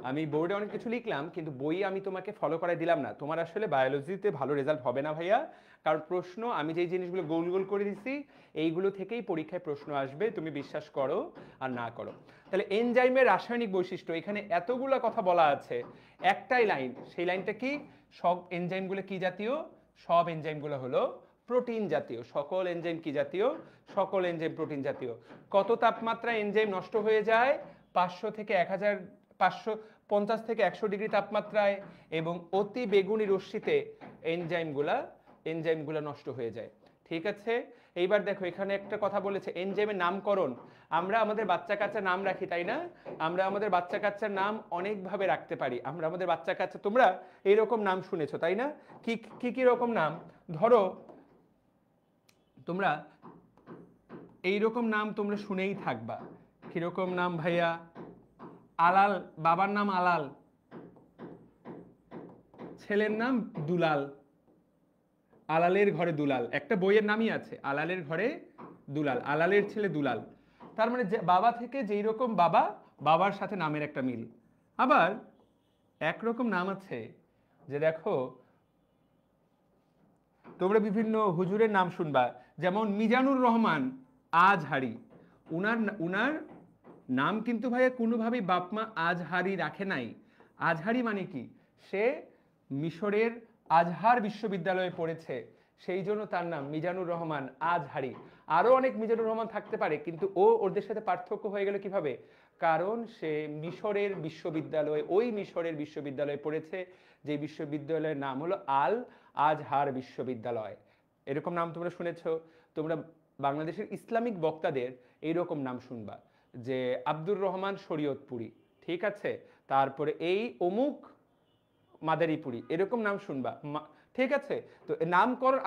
আমি বোর্ডে অনেক কিছু লিখলাম, কিন্তু বই আমি তোমাকে ফলো করাই দিলাম না। তোমার আসলে বায়োলজিতে ভালো রেজাল্ট হবে না ভাইয়া, কারণ প্রশ্ন আমি যেই জিনিসগুলো গোল করে দিচ্ছি এইগুলো থেকেই পরীক্ষায় প্রশ্ন আসবে, তুমি বিশ্বাস করো আর না করো। তাহলে এনজাইমের রাসায়নিক বৈশিষ্ট্য, এখানে এতগুলো কথা বলা আছে, একটাই লাইন, সেই লাইনটা কি? সব এনজাইমগুলো কি জাতীয়? সব এনজাইমগুলো হলো প্রোটিন জাতীয়। সকল এনজাইম কি জাতীয়? সকল এনজাইম প্রোটিন জাতীয়। কত তাপমাত্রায় এনজাইম নষ্ট হয়ে যায়? 500 থেকে 550 থেকে 100 ডিগ্রি তাপমাত্রায়, এবং অতি বেগুনি রশ্মিতে এনজাইমগুলা নষ্ট হয়ে যায়। ঠিক আছে, এইবার দেখো, এখানে একটা কথা বলেছে এনজাইমের নামকরণ। আমরা আমাদের বাচ্চা কাচ্চার নাম রাখি, তাই না? আমরা আমাদের বাচ্চা কাচ্চার নাম অনেকভাবে রাখতে পারি। আমরা আমাদের বাচ্চা কাচ্চা, তোমরা এইরকম নাম শুনেছো, তাই না? কি রকম নাম? ধরো, তোমরা এইরকম নাম তোমরা শুনেই থাকবা। কিরকম নাম ভাইয়া? আলাল, বাবার নাম আলাল, ছেলের নাম দুলাল। আলালের ঘরে দুলাল, একটা বইয়ের নামই আছে, আলালের ঘরে দুলাল, আলালের ছেলে দুলাল। তার মানে বাবা থেকে যেই রকম বাবা, বাবার সাথে নামের একটা মিল। আবার একরকম নাম আছে যে, দেখো, তোমরা বিভিন্ন হুজুরের নাম শুনবা, যেমন মিজানুর রহমান আজহারি। উনার নাম কিন্তু ভাইয়া কোনোভাবেই বাপমা আজহারি রাখে নাই। আজহারি মানে কি? সে মিশরের আজহার বিশ্ববিদ্যালয়ে পড়েছে, সেই জন্য তার নাম মিজানুর রহমান আজহারি। আরো অনেক মিজানুর রহমান থাকতে পারে, কিন্তু ওদের সাথে পার্থক্য হয়ে গেল কিভাবে? কারণ সে মিশরের বিশ্ববিদ্যালয়ে পড়েছে, যে বিশ্ববিদ্যালয়ের নাম হলো আল আজহার বিশ্ববিদ্যালয়। এরকম নাম তোমরা শুনেছো? তোমরা বাংলাদেশের ইসলামিক বক্তাদের এইরকম নাম শুনবা, যে আব্দুর রহমান শরীয়তপুরি। ঠিক আছে, তারপরে এই অমুক মাদারীপুরি, এরকম নাম শুনবা। ঠিক আছে? তো নামকরণ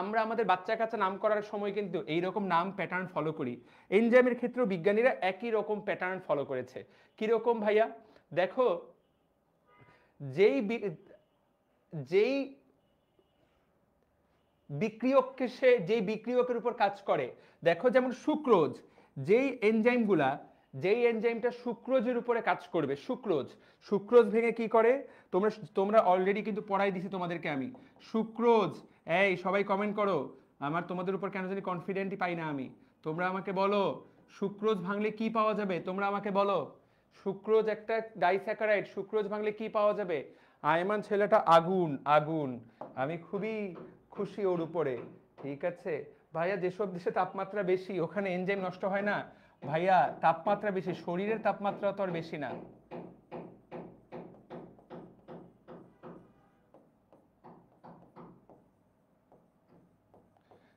আমরা আমাদের বাচ্চা কাচ্চা নাম করার সময় কিন্তু এইরকম নাম প্যাটার্ন ফলো করি। এনজাইমের ক্ষেত্রেও বিজ্ঞানীরা একই রকম প্যাটার্ন ফলো করেছে। কিরকম ভাইয়া? দেখো, যেই যেই বিক্রিয়ককে যেই বিক্রিয়কের উপর কাজ করে, দেখো যেমন সুক্রোজ, যেই এনজাইমটা সুক্রোজের উপরে কাজ করবে, সুক্রোজ ভেঙে কি করে, তোমরা অলরেডি কিন্তু পড়াই দিছি তোমাদেরকে আমি। সুক্রোজ, এই সবাই কমেন্ট করো, আমার তোমাদের উপর কেন জানি কনফিডেন্টই পাই না আমি। তোমরা আমাকে বলো সুক্রোজ ভাঙলে কি পাওয়া যাবে, তোমরা আমাকে বলো। সুক্রোজ একটা ডাইস্যাকারাইড, সুক্রোজ ভাঙলে কি পাওয়া যাবে? আয়মান ছেলেটা আগুন আগুন, আমি খুবই খুশি ওর উপরে। ঠিক আছে ভাইয়া, যেসব দেশে তাপমাত্রা বেশি ওখানে এনজাইম নষ্ট হয় না ভাইয়া, তাপমাত্রা বেশি, শরীরের তাপমাত্রা তো আর বেশি না।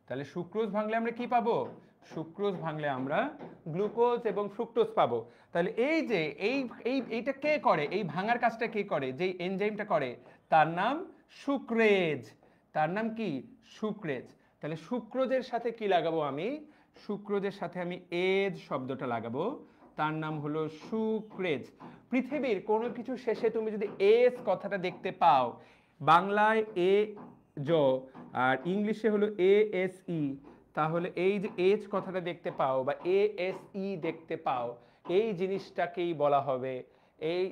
তাহলে সুক্রোজ ভাঙলে আমরা কি পাবো? সুক্রোজ ভাঙলে আমরা গ্লুকোজ এবং ফ্রুক্টোজ পাবো। তাহলে এই যে এইটা কে করে, এই ভাঙার কাজটা কে করে, যেই এনজাইমটা করে তার নাম সুক্রেজ। তার নাম কি? সুক্রেজ। তাহলে সুক্রোজের সাথে কি লাগাবো আমি? সুক্রোজের সাথে আমি এজ শব্দটা লাগাবো, তার নাম হলো সুক্রেজ। পৃথিবীর কোনো কিছু শেষে তুমি যদি এস কথাটা দেখতে পাও, বাংলায় এ জ আর ইংলিশে হলো ASE, তাহলে এই যে এজ কথাটা দেখতে পাও বা ASE দেখতে পাও, এই জিনিসটাকেই বলা হবে এই,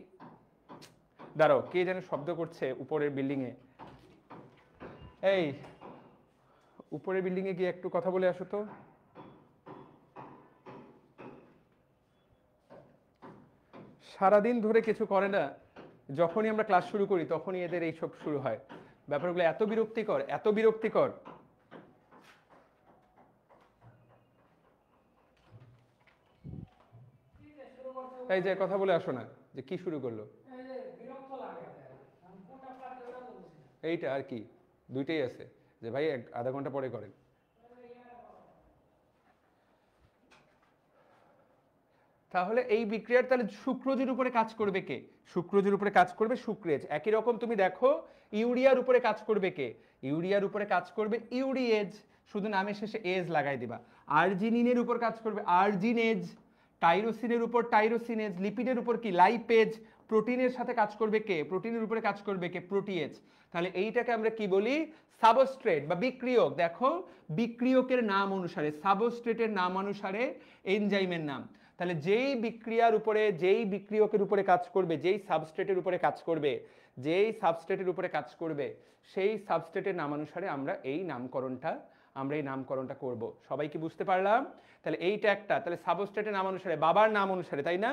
দাঁড়াও কে যেন শব্দ করছে উপরের বিল্ডিং এ, এই উপরের বিল্ডিং এ গিয়ে একটু কথা বলে আসো তো। সারাদিন ধরে কিছু করে না, যখনই আমরা ক্লাস শুরু করি তখনই এদের এইসব শুরু হয়। ব্যাপারগুলো এত বিরক্তিকর, এত বিরক্তিকর। এই যে কথা বলে আসো না, যে কি শুরু করলো এইটা, আর কি দুইটাই আছে, যে ভাই আধা ঘন্টা পরে করেন। তাহলে এই বিক্রিয়ার তাহলে সুক্রোজের উপরে কাজ করবে কে? সুক্রোজের উপরে কাজ করবে সুক্রেজ। একই রকম তুমি দেখো ইউরিয়ার উপরে কাজ করবে কে? ইউরিয়ার উপরে কাজ করবে ইউরিয়েজ, শুধু নামের শেষে এজ লাগাই দিবা। আর্জিনিনের উপর কাজ করবে আর্জিনেজ, টাইরোসিনের উপর টাইরোসিনেজ, লিপিডের উপর কি? লাইপেজ। প্রোটিনের সাথে কাজ করবে কে? প্রোটিনের উপরে কাজ করবে কে? প্রোটিয়েজ। তাহলে এইটাকে আমরা কি বলি? সাবস্ট্রেট বা বিক্রিয়ক। দেখো বিক্রিয়কের নাম অনুসারে, সাবস্ট্রেটের নাম অনুসারে এনজাইমের নাম। তাহলে যেই বিক্রিয়ার উপরে, যেই বিক্রিয়কের উপরে কাজ করবে, যেই সাবস্ট্রেটের উপরে কাজ করবে, যেই সাবস্ট্রেটের উপরে কাজ করবে, সেই সাবস্ট্রেটের নাম অনুসারে আমরা এই নামকরণটা করব। সবাই কি বুঝতে পারলাম? তাহলে এইটা একটা, তাহলে সাবস্ট্রেটের নাম অনুসারে, বাবার নাম অনুসারে, তাই না?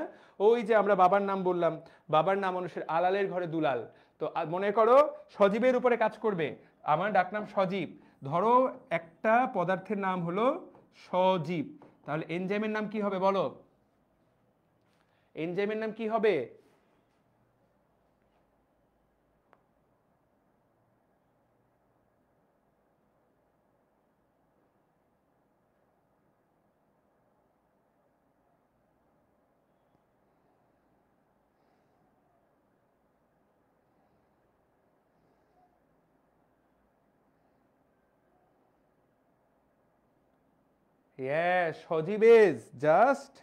ওই যে আমরা বাবার নাম বললাম, বাবার নাম অনুসারে আলালের ঘরে দুলাল। তো মনে করো সজীবের উপরে কাজ করবে, আমার ডাকনাম সজীব, ধরো একটা পদার্থের নাম হলো সজীব, তাহলে এনজাইমের নাম কি হবে বলো? এনজাইমের নাম কি হবে? Yes, সজীব is just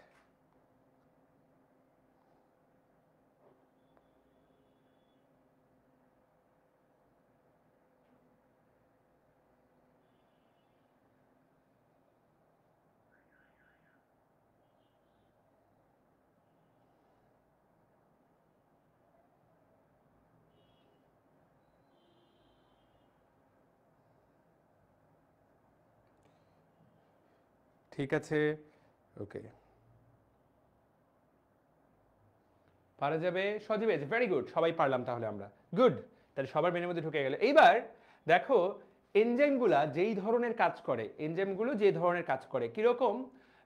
ঠিক আছে, ওকে পারা যাবে। সজীব এজ, ভেরি গুড, সবাই পারলাম তাহলে আমরা, গুড। তাহলে সবার মেনের মধ্যে ঢুকে গেল। এইবার দেখো এনজাইমগুলা যেই ধরনের কাজ করে, এনজাইমগুলো যে ধরনের কাজ করে কিরকম,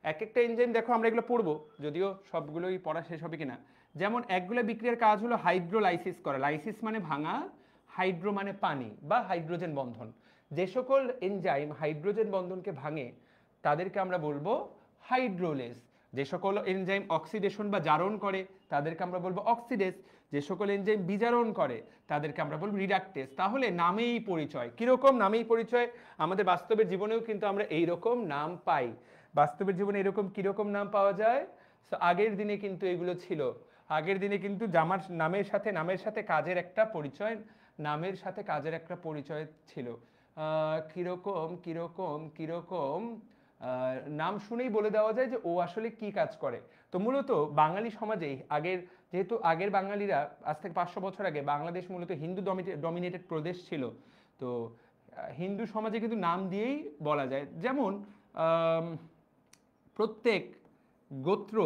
এক একটা এনজাইম দেখো আমরা এগুলো পড়বো, যদিও সবগুলোই পড়া শেষ হবে কিনা। যেমন একগুলো বিক্রিয়ার কাজ হলো হাইড্রোলাইসিস করা, লাইসিস মানে ভাঙা, হাইড্রো মানে পানি বা হাইড্রোজেন বন্ধন। যে সকল এনজাইম হাইড্রোজেন বন্ধনকে ভাঙে তাদেরকে আমরা বলবো হাইড্রোলেজ। যে সকল এনজাইম অক্সিডেশন বা জারণ করে তাদেরকে আমরা বলবো অক্সিডেজ। যে সকল এনজাইম বিজারণ করে তাদেরকে আমরা বলবো রিডাকটেজ। তাহলে নামেই পরিচয়। কিরকম নামেই পরিচয়? আমাদের বাস্তবের জীবনেও কিন্তু আমরা এইরকম নাম পাই। বাস্তবের জীবনে এরকম কিরকম নাম পাওয়া যায়? আগের দিনে কিন্তু এগুলো ছিল। আগের দিনে কিন্তু জামার নামের সাথে কাজের একটা পরিচয়, নামের সাথে কাজের একটা পরিচয় ছিল। কিরকম কিরকম কিরকম নাম শুনেই বলে দেওয়া যায় যে ও আসলে কি কাজ করে। তো মূলত বাঙালি সমাজেই যেহেতু আগের বাঙালিরা, আজ থেকে 500 বছর আগে বাংলাদেশ মূলত হিন্দু ডমিনেটেড প্রদেশ ছিল। তো হিন্দু সমাজে কিন্তু নাম দিয়েই বলা যায়। যেমন প্রত্যেক গোত্র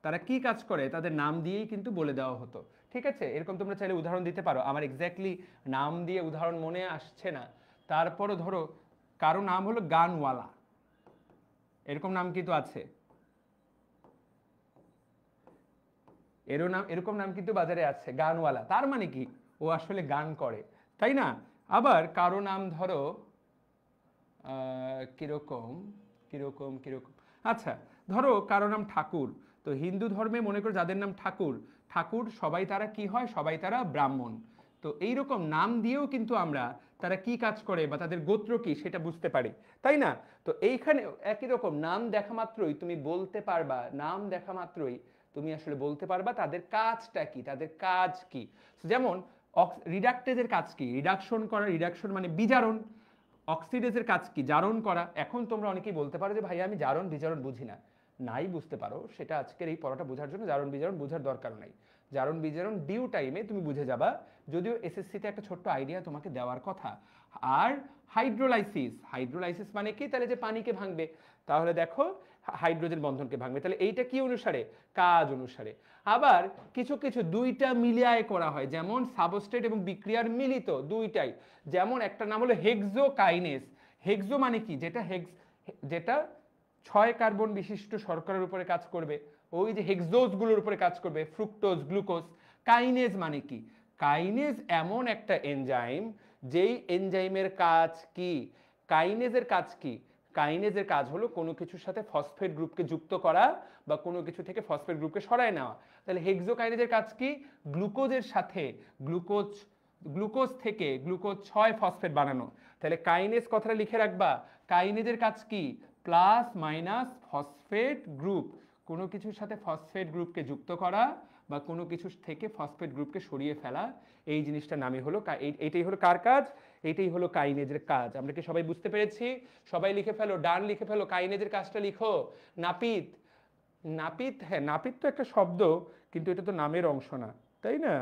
তারা কি কাজ করে তাদের নাম দিয়েই কিন্তু বলে দেওয়া হতো। ঠিক আছে, এরকম তোমরা চাইলে উদাহরণ দিতে পারো। আমার এক্স্যাক্টলি নাম দিয়ে উদাহরণ মনে আসছে না, তারপরও ধরো কারো নাম হলো গানওয়ালা, এরকম নাম কিন্তু আছে। এরকম নাম কিন্তু বাজারে আছে, গানওয়ালা। তার মানে কি? ও আসলে গান করে, তাই না? আবার কারো নাম ধরো কিরকম কিরকম কিরকম আচ্ছা, ধরো কারো নাম ঠাকুর। তো হিন্দু ধর্মে মনে করো যাদের নাম ঠাকুর, ঠাকুর সবাই তারা কি হয়? সবাই তারা ব্রাহ্মণ। তো এইরকম নাম দিয়েও কিন্তু আমরা তারা কি কাজ করে বা তাদের গোত্র কি সেটা বুঝতে পারি, তাই না? তো এইখানে একই রকম নাম দেখা মাত্রই তুমি বলতে পারবা, নাম দেখা মাত্রই তুমি আসলে বলতে পারবা তাদের কাজটা কি, তাদের কাজ কি। যেমন রিডাকটেজের কাজ কি? রিডাকশন করা, রিডাকশন মানে বিজারণ। অক্সিডেজের কাজ কি? জারণ করা। এখন তোমরা অনেকেই বলতে পারো যে ভাই আমি জারণ বিজারণ বুঝি না। নাই বুঝতে পারো, সেটা আজকের এই পড়াটা বোঝার জন্য জারণ বিজারণ বোঝার দরকার নাই। জারণ বিজারণ ডিউ টাইমে তুমি বুঝে যাবা, যদিও এসএসসিতে একটা ছোট্ট আইডিয়া তোমাকে দেওয়ার কথা। আর হাইড্রোলাইসিস, হাইড্রোলাইসিস মানে কি? তাহলে যে পানিকে ভাঙবে, তাহলে দেখো হাইড্রোজেন বন্ধনকে ভাঙবে। তাহলে এইটা কি অনুসারে? কাজ অনুসারে। আবার কিছু কিছু দুইটা মিলিয়ে করা হয়, যেমন সাবস্ট্রেট এবং বিক্রিয়ার মিলিত দুইটাই। যেমন একটা নাম হলো হেক্সোকাইনেস। হেক্সো মানে কি? যেটা 6 কার্বন বিশিষ্ট শর্করার উপরে কাজ করবে, ওই যে হেক্সোজগুলোর উপরে কাজ করবে, ফ্রুক্টোজ, গ্লুকোজ। কাইনেজ মানে কি? কাইনেজ এমন একটা এনজাইম, যেই এনজাইমের কাজ কি? কাইনেজের কাজ কি? কাইনেজের কাজ হলো কোনো কিছুর সাথে ফসফেট গ্রুপকে যুক্ত করা বা কোনো কিছু থেকে ফসফেট গ্রুপকে সরায় নেওয়া। তাহলে হেক্সোকাইনেজের কাজ কি? গ্লুকোজের সাথে গ্লুকোজ থেকে গ্লুকোজ 6 ফসফেট বানানো। তাহলে কাইনেজ কথাটা লিখে রাখবা। কাইনেজের কাজ কি? প্লাস মাইনাস ফসফেট গ্রুপ, কোনো কিছুর সাথে ফসফেট গ্রুপকে যুক্ত করা বা কোনো কিছু থেকে ফসফেট গ্রুপকে সরিয়ে ফেলা। এই জিনিসটার নামই হলো, এইটাই হলো কার কাজ? এইটাই হলো কাইনেজের কাজ। আমরা কি সবাই বুঝতে পেরেছি? সবাই লিখে ফেলো, ডান লিখে ফেলো, কাইনেজের কাজটা লিখো। নাপিত, নাপিত, হ্যাঁ নাপিত তো একটা শব্দ, কিন্তু এটা তো নামের অংশ না, তাই না?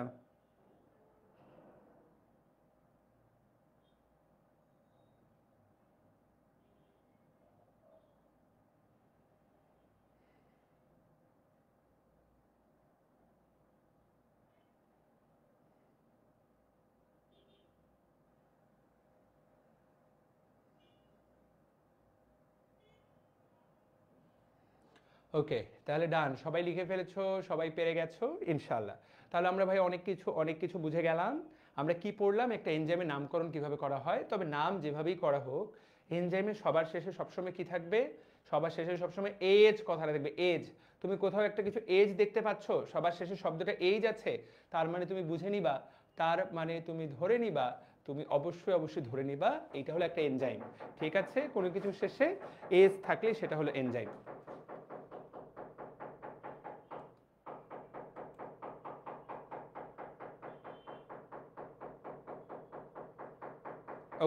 ওকে, তাহলে ডান, সবাই লিখে ফেলেছো, সবাই পেরে গেছো ইনশাল্লাহ। তাহলে আমরা ভাই অনেক কিছু বুঝে গেলাম। আমরা কি পড়লাম? একটা এনজাইমের নামকরণ কিভাবে করা হয়। তবে নাম যেভাবেই করা হোক, এনজাইমের সবার শেষে সবসময় কি থাকবে? সবার শেষে সবসময় এজ কথাটা দেখবে। এজ, তুমি কোথাও একটা কিছু এজ দেখতে পাচ্ছ, সবার শেষে শব্দটা এজ আছে, তার মানে তুমি বুঝে নিবা, তার মানে তুমি ধরে নিবা, তুমি অবশ্যই ধরে নিবা এইটা হলো একটা এনজাইম। ঠিক আছে, কোনো কিছু শেষে এজ থাকলে সেটা হলো এনজাইম।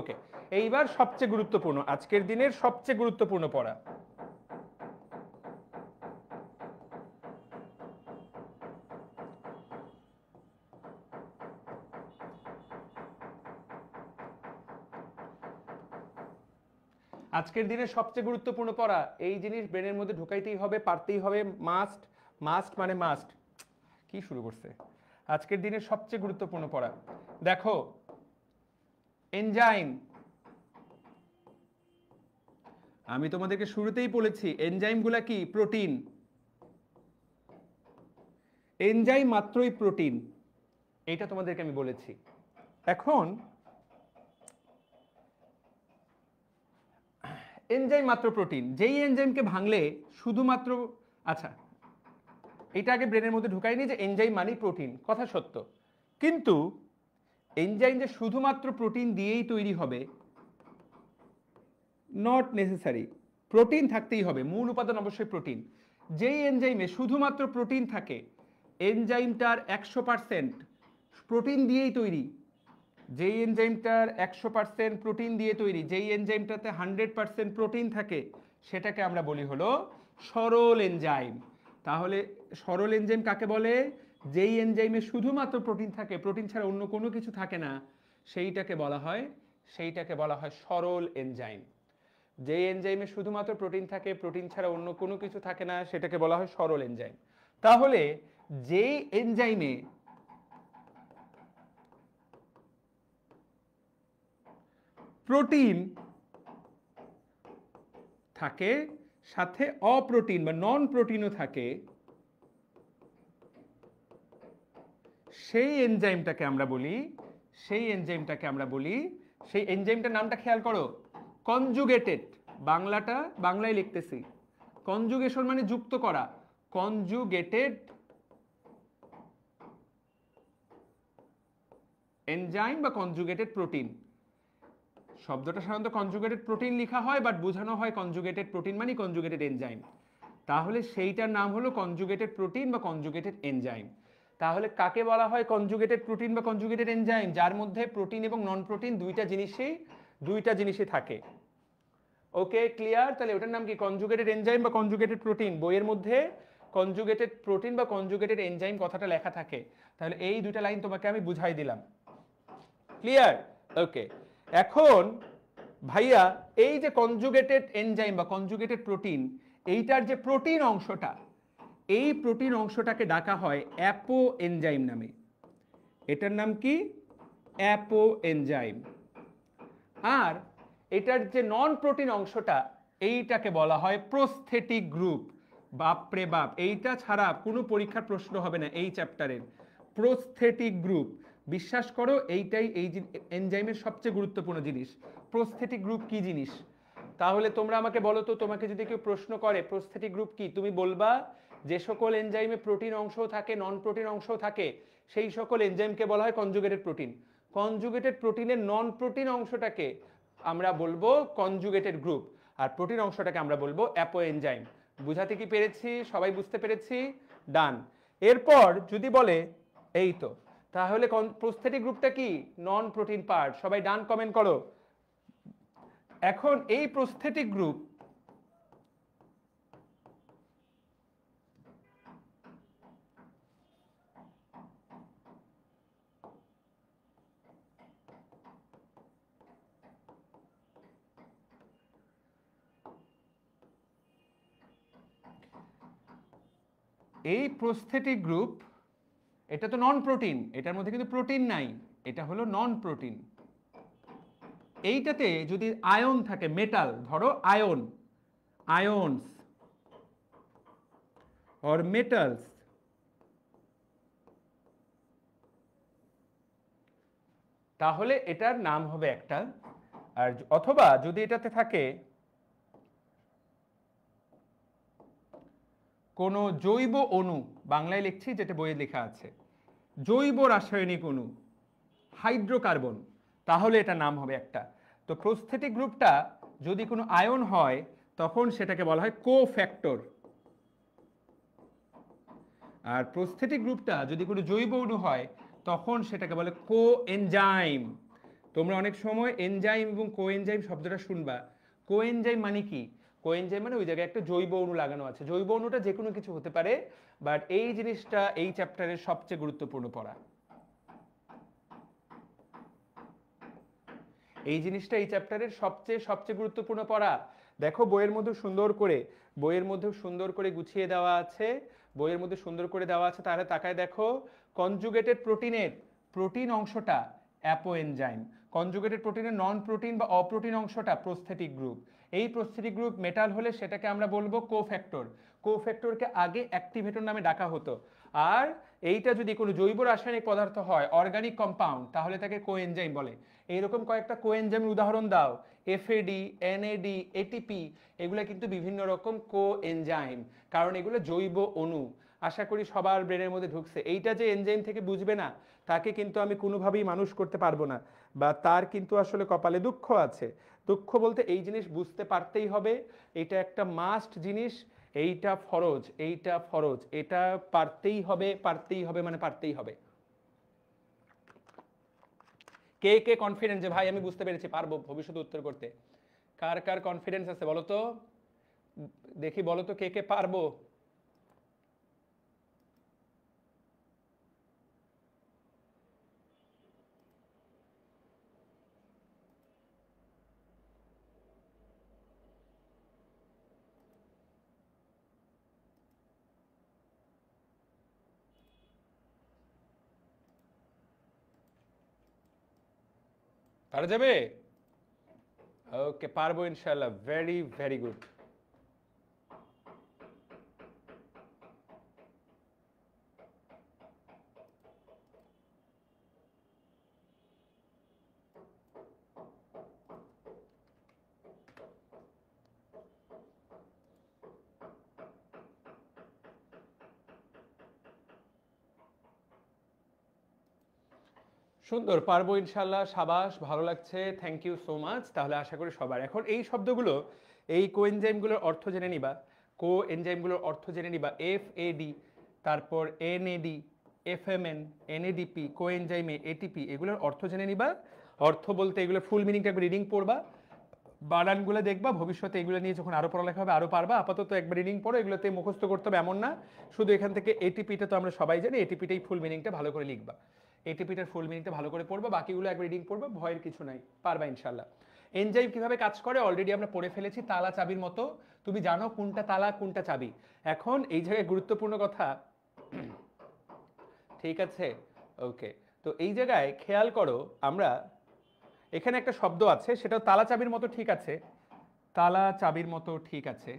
ওকে, এইবার সবচেয়ে গুরুত্বপূর্ণ, আজকের দিনের সবচেয়ে গুরুত্বপূর্ণ পড়া। আজকের দিনের সবচেয়ে গুরুত্বপূর্ণ পড়া, এই জিনিস ব্রেনের মধ্যে ঢুকাইতেই হবে, পারতেই হবে, মাস্ট। মাস্ট মানে মাস্ট। কি শুরু করছে? আজকের দিনের সবচেয়ে গুরুত্বপূর্ণ পড়া, দেখো এনজাইম। আমি তোমাদেরকে শুরুতেই বলেছি এনজাইমগুলা কি? প্রোটিন। এনজাইম মাত্রই প্রোটিন, এইটা তোমাদেরকে আমি বলেছি। এখন এনজাইম মাত্র প্রোটিন, যেই এনজাইমকে ভাঙলে শুধুমাত্র, আচ্ছা এটা আগে ব্রেনের মধ্যে ঢুকাইনি যে এনজাইম মানে প্রোটিন, কথা সত্য, কিন্তু এনজাইম যে শুধুমাত্র প্রোটিন দিয়েই তৈরি হবে নট নেসেসারি, প্রোটিন থাকতেই হবে, মূল উপাদান অবশ্যই প্রোটিন। যেই এনজাইমে শুধুমাত্র প্রোটিন থাকে, এনজাইমটার 100% প্রোটিন দিয়েই তৈরি, যেই এনজাইমটার 100% প্রোটিন দিয়ে তৈরি, যেই এনজাইমটাতে 100% প্রোটিন থাকে, সেটাকে আমরা বলি হলো সরল এনজাইম। তাহলে সরল এনজাইম কাকে বলে? যেই এনজাইমে শুধুমাত্র প্রোটিন থাকে, প্রোটিন ছাড়া অন্য কোনো কিছু থাকে না, সেইটাকে বলা হয় সরল এনজাইম। যে এনজাইমে শুধুমাত্র প্রোটিন থাকে, প্রোটিন ছাড়া অন্য কোনো কিছু থাকে না, সেটাকে বলা হয় সরল এনজাইম। তাহলে যেই এনজাইমে প্রোটিন থাকে সাথে অপ্রোটিন বা নন প্রোটিনও থাকে, সেই এনজাইমটাকে আমরা বলি সেই এনজাইমটার নামটা খেয়াল করো, কনজুগেটেড। বাংলায় লিখতেছি, কনজুগেশন মানে যুক্ত করা, কনজুগেটেড এনজাইম বা কনজুগেটেড প্রোটিন। শব্দটা সাধারণত কনজুগেটেড প্রোটিন লেখা হয়, বাট বোঝানো হয় কনজুগেটেড প্রোটিন মানে কনজুগেটেড এনজাইম। তাহলে সেইটার নাম হলো কনজুগেটেড প্রোটিন বা কনজুগেটেড এনজাইম। তাহলে কাকে বলা হয় কনজুগেটেড প্রোটিন বা কনজুগেটেড এনজাইম? যার মধ্যে প্রোটিন এবং নন প্রোটিন দুইটা জিনিসই থাকে। ওকে, ক্লিয়ার? তাহলে ওটার নাম কি? কনজুগেটেড এনজাইম বা কনজুগেটেড প্রোটিন। বইয়ের মধ্যে কনজুগেটেড প্রোটিন বা কনজুগেটেড এনজাইম কথাটা লেখা থাকে। তাহলে এই দুইটা লাইন তোমাকে আমি বুঝাই দিলাম। ক্লিয়ার? ওকে, এখন ভাইয়া এই যে কনজুগেটেড এনজাইম বা কনজুগেটেড প্রোটিন, এইটার যে প্রোটিন অংশটা, এই প্রোটিন অংশটাকে ডাকা হয় অ্যাপো এনজাইম নামে। এটার নাম কি? Apo enzyme. আর এটার যে নন প্রোটিন অংশটা, এইটাকে বলা হয় প্রস্থেটিক গ্রুপ। বাপরে বাপ, এইটা ছাড়া কোনো পরীক্ষার প্রশ্ন হবে না এই চ্যাপ্টারের। প্রস্থেটিক গ্রুপ, বিশ্বাস করো এইটাই এই এনজাইমের সবচেয়ে গুরুত্বপূর্ণ জিনিস। প্রস্থেটিক গ্রুপ কি জিনিস? তাহলে তোমরা আমাকে বলো তো, তোমাকে যদি কেউ প্রশ্ন করে প্রস্থেটিক গ্রুপ কি, তুমি বলবা যে সকল এনজাইমে প্রোটিন অংশও থাকে নন প্রোটিন অংশও থাকে, সেই সকল এনজাইমকে বলা হয় কনজুগেটেড প্রোটিন। কনজুগেটেড প্রোটিনের নন প্রোটিন অংশটাকে আমরা বলবো কনজুগেটেড গ্রুপ, আর প্রোটিন অংশটাকে আমরা বলবো অ্যাপো এনজাইম। বুঝাতে কি পেরেছি? সবাই বুঝতে পেরেছি? ডান। এরপর যদি বলে এই তো, তাহলে প্রস্থেটিক গ্রুপটা কি? Non protein part. সবাই ডান কমেন্ট করো। এখন এই প্রস্থেটিক গ্রুপ এটা তো নন প্রোটিন, এটার মধ্যে কিন্তু প্রোটিন নাই, এটা হলো নন প্রোটিন। এইটাতে যদি আয়ন থাকে, মেটাল, ধরো আয়নস অর মেটালস, তাহলে এটার নাম হবে একটা। আর অথবা যদি এটাতে থাকে কোনো জৈব অণু, বাংলায় লিখছি যেটা বইয়ে লেখা আছে, জৈব রাসায়নিক অণু, হাইড্রোকার্বন, তাহলে এটা নাম হবে একটা। তো প্রস্থেটিক গ্রুপটা যদি কোনো আয়ন হয় তখন সেটাকে বলা হয় কোফ্যাক্টর, আর প্রস্থেটিক গ্রুপটা যদি কোনো জৈব অণু হয় তখন সেটাকে বলে কোএনজাইম। তোমরা অনেক সময় এনজাইম এবং কোএনজাইম শব্দটা শুনবা। কোএনজাইম মানে কি? কোএনজাইম মানে ওই জায়গায় একটা জৈব অণু লাগানো আছে। জৈব অণুটা যে কোনো কিছু হতে পারে, বাট এই জিনিসটা এই চ্যাপ্টারের সবচেয়ে গুরুত্বপূর্ণ পড়া। এই জিনিসটা এই চ্যাপ্টারের সবচেয়ে গুরুত্বপূর্ণ পড়া। দেখো বইয়ের মধ্যে সুন্দর করে গুছিয়ে দেওয়া আছে, তাহলে তাকায় দেখো, কনজুগেটেড প্রোটিনের প্রোটিন অংশটা অ্যাপো এনজাইম, কনজুগেটেড প্রোটিনের নন প্রোটিন বা অপ্রোটিন অংশটা প্রস্থেটিক গ্রুপ। এই প্রস্থেটিক গ্রুপ মেটাল হলে সেটাকে আমরা বলবো কোফ্যাক্টর। কোফ্যাক্টরকে আগে অ্যাক্টিভেটর নামে ডাকা হতো। আর এইটা যদি কোনো জৈব রাসায়নিক পদার্থ হয়, অর্গানিক কম্পাউন্ড, তাহলে তাকে কোএনজাইম বলে। এইরকম কয়েকটা কোএনজাইমের উদাহরণ দাও। এফএডি, এনএডি, এটিপি, এগুলো কিন্তু বিভিন্ন রকম কোএনজাইম, কারণ এগুলো জৈব অণু। আশা করি সবার ব্রেনের মধ্যে ঢুকছে। এইটা যে এনজাইম থেকে বুঝবে না তাকে কিন্তু আমি কোনোভাবেই মানুষ করতে পারবো না, বা তার কিন্তু আসলে কপালে দুঃখ আছে। দুঃখ বলতে এই জিনিস বুঝতে পারতেই হবে, এটা একটা মাস্ট জিনিস, এইটা ফরজ, এইটা ফরজ, এটা পারতেই হবে, পারতেই হবে মানে পারতেই হবে। কে কে কনফিডেন্ট যে ভাই আমি বুঝতে পেরেছি, পারবো ভবিষ্যতে উত্তর করতে? কার কার কনফিডেন্স আছে বলো তো, দেখি বলো তো কে কে পারবো। পারা যাবে? ওকে, পারবো ইনশাল্লাহ, ভেরি ভেরি গুড। সুন্দর, পারবো ইনশাল্লাহ, সাবাস, ভালো লাগছে, থ্যাংক ইউ সো মাচ। তাহলে আশা করি সবার এখন এই শব্দগুলো, এই কোএনজাইমগুলোর অর্থ জেনে নিবা। কোএনজাইমগুলোর অর্থ জেনে নিবা, এফএডি, তারপর এনএডি, এফএমএন, এনএডিপি, কোএনজাইমে এটিপি, এগুলোর অর্থ জেনে নিবা। অর্থ বলতে এগুলো ফুল মিনিংটা একবার রিডিং পড়বা, বানানগুলো দেখবা, ভবিষ্যতে এগুলো নিয়ে যখন আরো পড়ালেখা হবে আরো পারবা। আপাতত একবার রিডিং পড়ো, এগুলোতে মুখস্থ করতে হবে এমন না, শুধু এখান থেকে এটিপিটা তো আমরা সবাই জানি, এটিপিটাই ফুল মিনিংটা ভালো করে লিখবা, এটিপিটার ফুল মিনিংটা ভালো করে পড়বা, বাকিগুলো একবার রিডিং পড়বা, ভয়ের কিছু নাই, পারবা ইনশাল্লাহ। এনজাইম কিভাবে কাজ করে অলরেডি আমরা পড়ে ফেলেছি, তালা চাবির মতো, তুমি জানো কোনটা তালা কোনটা চাবি। এখন এই জায়গায় গুরুত্বপূর্ণ কথা, ঠিক আছে, ওকে, তো এই জায়গায় খেয়াল করো, আমরা এখানে একটা শব্দ আছে, সেটা তালা চাবির মতো, ঠিক আছে, তালা চাবির মতো, ঠিক আছে,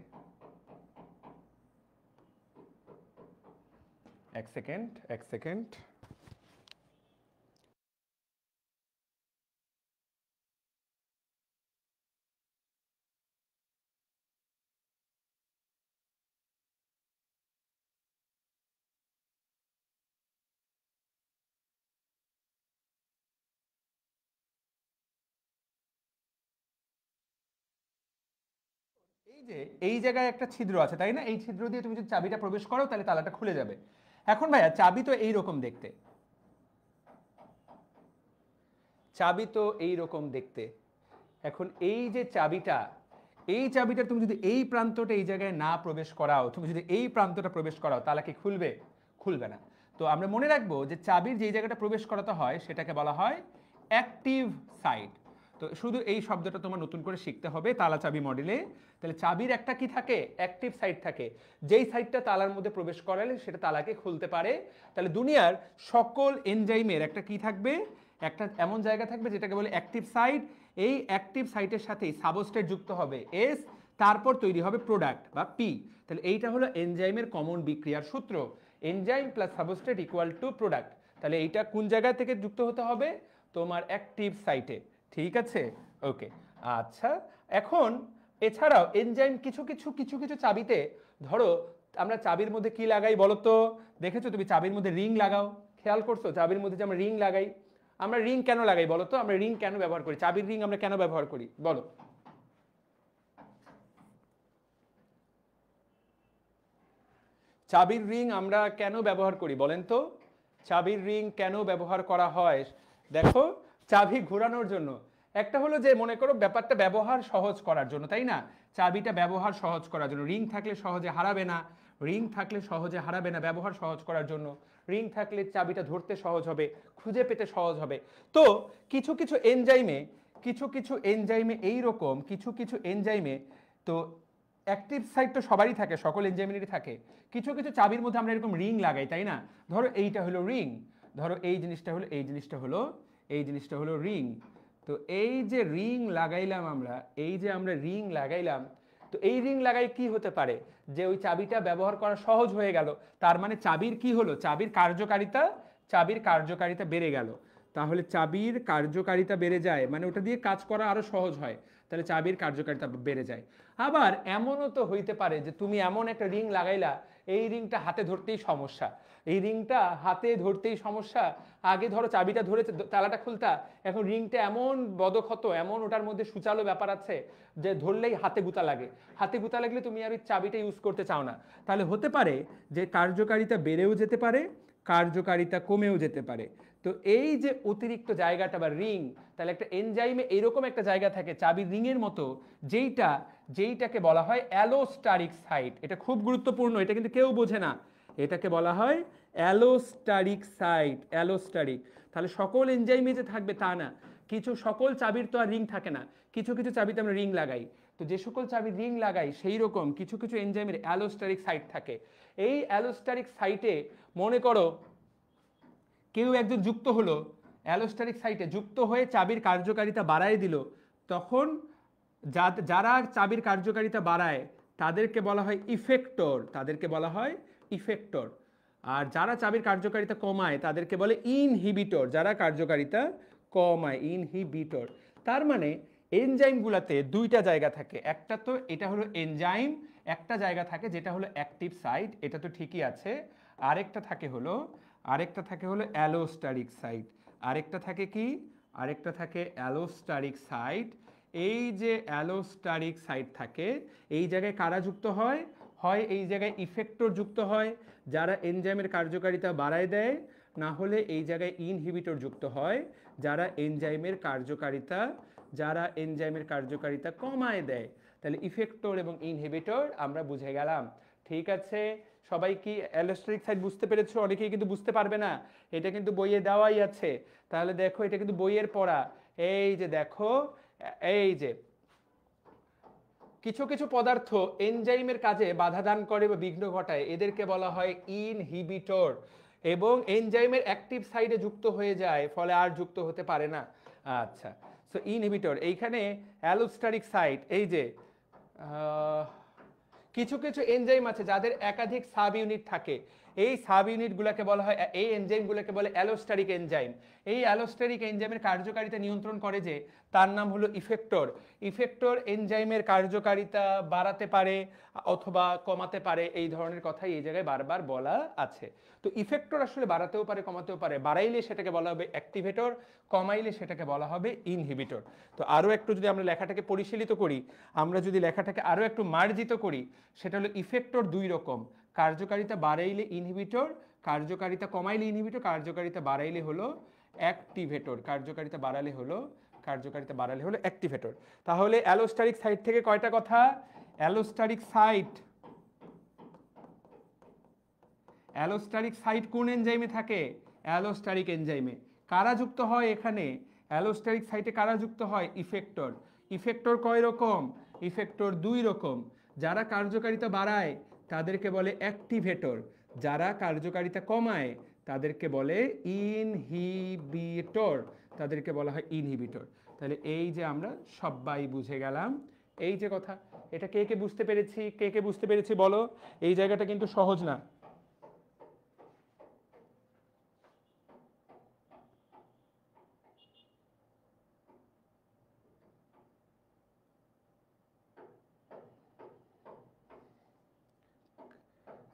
এক সেকেন্ড এক সেকেন্ড। এই যে এই জায়গায় একটা ছিদ্র আছে তাই না, এই ছিদ্র দিয়ে তুমি যদি চাবিটা প্রবেশ করো তাহলে তালাটা খুলে যাবে। এখন ভাইয়া চাবি তো এই রকম দেখতে, চাবি তো এই রকম দেখতে, এখন এই যে চাবিটা, এই চাবিটা তুমি যদি এই প্রান্তটা এই জায়গায় না প্রবেশ করাও, তুমি যদি এই প্রান্তটা প্রবেশ করাও, তাহলে কি খুলবে? খুলবে না। তো আমরা মনে রাখবো যে চাবির যেই জায়গাটা প্রবেশ করাতে হয় সেটাকে বলা হয় অ্যাক্টিভ সাইড। তো শুধু এই শব্দটা তোমার নতুন করে শিখতে হবে তালা চাবি মডেলে। তাহলে চাবির একটা কি থাকে? অ্যাক্টিভ সাইড থাকে, যেই সাইডটা তালার মধ্যে প্রবেশ করালে সেটা তালাকে খুলতে পারে। তাহলে দুনিয়ার সকল এনজাইমের একটা কি থাকবে? একটা এমন জায়গা থাকবে যেটাকে বলে অ্যাক্টিভ সাইট। এই অ্যাক্টিভ সাইটের সাথেই সাবস্ট্রেট যুক্ত হবে এস, তারপর তৈরি হবে প্রোডাক্ট বা পি। তাহলে এইটা হলো এনজাইমের কমন বিক্রিয়ার সূত্র, enzyme plus substrate equal to product. তাহলে এইটা কোন জায়গা থেকে যুক্ত হতে হবে? তোমার অ্যাক্টিভ সাইটে, ঠিক আছে, ওকে। আচ্ছা, এখন এছাড়াও এনজাইম কিছু কিছু কিছু কিছু চাবিতে, ধরো আমরা চাবির মধ্যে কি লাগাই বলো তো? দেখেছো তুমি চাবির মধ্যে রিং লাগাও, খেয়াল করছো চাবির মধ্যে যে আমরা রিং লাগাই? আমরা রিং কেন লাগাই বলো তো? আমরা রিং কেন ব্যবহার করি? চাবির রিং আমরা কেন ব্যবহার করি বলো? চাবির রিং আমরা কেন ব্যবহার করি বলেন তো? চাবির রিং কেন ব্যবহার করা হয়? দেখো, চাবি ঘোরানোর জন্য, একটা হলো যে মনে করো ব্যাপারটা ব্যবহার সহজ করার জন্য, তাই না? চাবিটা ব্যবহার সহজ করার জন্য, রিং থাকলে সহজে হারাবে না, রিং থাকলে সহজে হারাবে না, ব্যবহার সহজ করার জন্য। রিং থাকলে চাবিটা ধরতে সহজ হবে, খুঁজে পেতে সহজ হবে। তো কিছু কিছু এনজাইমে, কিছু কিছু এনজাইমে এইরকম, কিছু কিছু এনজাইমে, তো অ্যাক্টিভ সাইট তো সবারই থাকে, সকল এনজাইমেরই থাকে। কিছু কিছু চাবির মধ্যে আমরা এরকম রিং লাগাই, তাই না? ধরো এইটা হলো রিং, ধরো এই জিনিসটা হলো, এই জিনিসটা হলো, এই জিনিসটা হলো রিং। তো এই যে রিং লাগাইলাম আমরা, এই যে আমরা রিং লাগাইলাম, তো এই রিং লাগাই কি হতে পারে? যে ওই চাবিটা ব্যবহার করা সহজ হয়ে গেল, তার মানে চাবির কি হলো? চাবির কার্যকারিতা, চাবির কার্যকারিতা বেড়ে গেল। তাহলে চাবির কার্যকারিতা বেড়ে যায় মানে ওটা দিয়ে কাজ করা আরো সহজ হয়, তাহলে চাবির কার্যকারিতা বেড়ে যায়। আবার এমনও তো হইতে পারে যে তুমি এমন একটা রিং লাগাইলা, এই রিংটা হাতে ধরতেই সমস্যা, এই রিংটা হাতে ধরতেই সমস্যা। আগে ধরো চাবিটা ধরে তালাটা খুলতা, এখন রিংটা এমন বদক্ষত, এমন ওটার মধ্যে সুচালো ব্যাপার আছে যে ধরলেই হাতে গুতা লাগে। হাতে গুতা লাগলে তুমি আর ওই চাবিটা ইউজ করতে চাও না। তাহলে হতে পারে যে কার্যকারিতা বেড়েও যেতে পারে, কার্যকারিতা কমেও যেতে পারে। তো এই যে অতিরিক্ত জায়গাটা বা রিং, তাহলে একটা এনজাইমে এইরকম একটা জায়গা থাকে চাবির রিংয়ের মতো, যেইটাকে বলা হয় অ্যালোস্টারিক সাইট। এটা খুব গুরুত্বপূর্ণ, এটা কিন্তু কেউ বোঝে না। এটাকে বলা হয় অ্যালোস্টারিক সাইট, অ্যালোস্টারিক। তাহলে সকল এনজাইমে যে থাকবে তা না, কিছু সকল চাবির তো আর রিং থাকে না, কিছু কিছু চাবিতে আমরা রিং লাগাই। তো যে সকল চাবির রিং লাগাই সেই রকম কিছু কিছু এনজাইমের অ্যালোস্টারিক সাইট থাকে। এই অ্যালোস্টারিক সাইটে মনে করো কেউ একজন যুক্ত হলো, অ্যালোস্টারিক সাইটে যুক্ত হয়ে চাবির কার্যকারিতা বাড়ায় দিল, তখন যারা চাবির কার্যকারিতা বাড়ায় তাদেরকে বলা হয় ইফেক্টর, তাদেরকে বলা হয় ইফেক্টর। আর যারা চাবির কার্যকারিতা কমায় তাদেরকে বলে ইনহিবিটর, যারা কার্যকারিতা কমায়, ইনহিবিটর। তার মানে এনজাইমগুলোতে দুইটা জায়গা থাকে, একটা তো এটা হলো এনজাইম, একটা জায়গা থাকে যেটা হলো অ্যাক্টিভ সাইট, এটা তো ঠিকই আছে। আরেকটা থাকে হলো অ্যালোস্টারিক সাইট। আরেকটা থাকে কি? আরেকটা থাকে অ্যালোস্টারিক সাইট। এই যে অ্যালোস্টারিক সাইট থাকে, এই জায়গায় কারা যুক্ত হয়? হয় এই জায়গায় ইফেক্টর যুক্ত হয় যারা এনজাইমের কার্যকারিতা বাড়ায় দেয়, না হলে এই জায়গায় ইনহিবিটর যুক্ত হয় যারা এনজাইমের কার্যকারিতা কমায় দেয়। তাহলে ইফেক্টর এবং ইনহিবিটর আমরা বুঝে গেলাম। ঠিক আছে, সবাই কি অ্যালোস্টারিক সাইট বুঝতে পেরেছো? অনেকেই কিন্তু বুঝতে পারবে না, এটা কিন্তু বইয়ে দেওয়াই আছে। তাহলে দেখো এটা কিন্তু বইয়ের পড়া। এই যে দেখো, এই যে কিছু কিছু পদার্থ এনজাইমের কাজে বাধা দান করে বা বিঘ্ন ঘটায়, এদেরকে বলা হয় ইনহিবিটর। এবং এনজাইমের অ্যাক্টিভ সাইডে যুক্ত হয়ে যায়, ফলে আর যুক্ত হতে পারে না। আচ্ছা, সো ইনহিবিটর। এইখানে অ্যালোস্টারিক সাইট, এই যে কিছু কিছু এনজাইম আছে যাদের একাধিক সাব ইউনিট থাকে, এই সাব ইউনিটগুলোকে বলা হয়, এই এনজাইমগুলোকে বলে অ্যালোস্টারিক এনজাইম। এই অ্যালোস্টারিক এনজাইমের কার্যকারিতা নিয়ন্ত্রণ করে যে, তার নাম হলো ইফেক্টর। ইফেক্টর এনজাইমের কার্যকারিতা বাড়াতে পারে অথবা কমাতে পারে, এই ধরনের কথাই এই জায়গায় বারবার বলা আছে। তো ইফেক্টর আসলে বাড়াতেও পারে কমাতেও পারে, বাড়াইলে সেটাকে বলা হবে অ্যাক্টিভেটর, কমাইলে সেটাকে বলা হবে ইনহিবিটর। তো আরও একটু যদি আমরা লেখাটাকে পরিশীলিত করি, আমরা যদি লেখাটাকে আরও একটু মার্জিত করি, সেটা হলো ইফেক্টর দুই রকম, কার্যকারিতা বাড়াইলে ইনহিবিটর, কার্যকারিতা কমাইলে ইনহিবিটর, কার্যকারিতা বাড়াইলে হলো অ্যাক্টিভেটর, কার্যকারিতা বাড়ালে হলো অ্যাক্টিভেটর। তাহলে অ্যালোস্টারিক সাইট থেকে কয়টা কথা? অ্যালোস্টারিক সাইট কোন এনজাইমে থাকে? অ্যালোস্টারিক এনজাইমে। কারা যুক্ত হয় এখানে? অ্যালোস্টারিক সাইটে কারা যুক্ত হয়? ইফেক্টর। ইফেক্টর কয় রকম? ইফেক্টর দুই রকম। যারা কার্যকারিতা বাড়ায় তাদেরকে বলে অ্যাক্টিভেটর, যারা কার্যকারিতা কমায় তাদেরকে বলে ইনহিবিটর, তাদেরকে বলা হয় ইনহিবিটর। তাহলে এই যে আমরা সবাই বুঝে গেলাম এই যে কথা, এটা কে কে বুঝতে পেরেছি বলো? এই জায়গাটা কিন্তু সহজ না।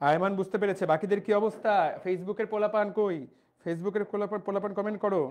আয়মান বুঝতে পেরেছে, বাকিদের কি অবস্থা? ফেসবুকের পোলাপান কই? ফেসবুকের পোলাপান কমেন্ট করো।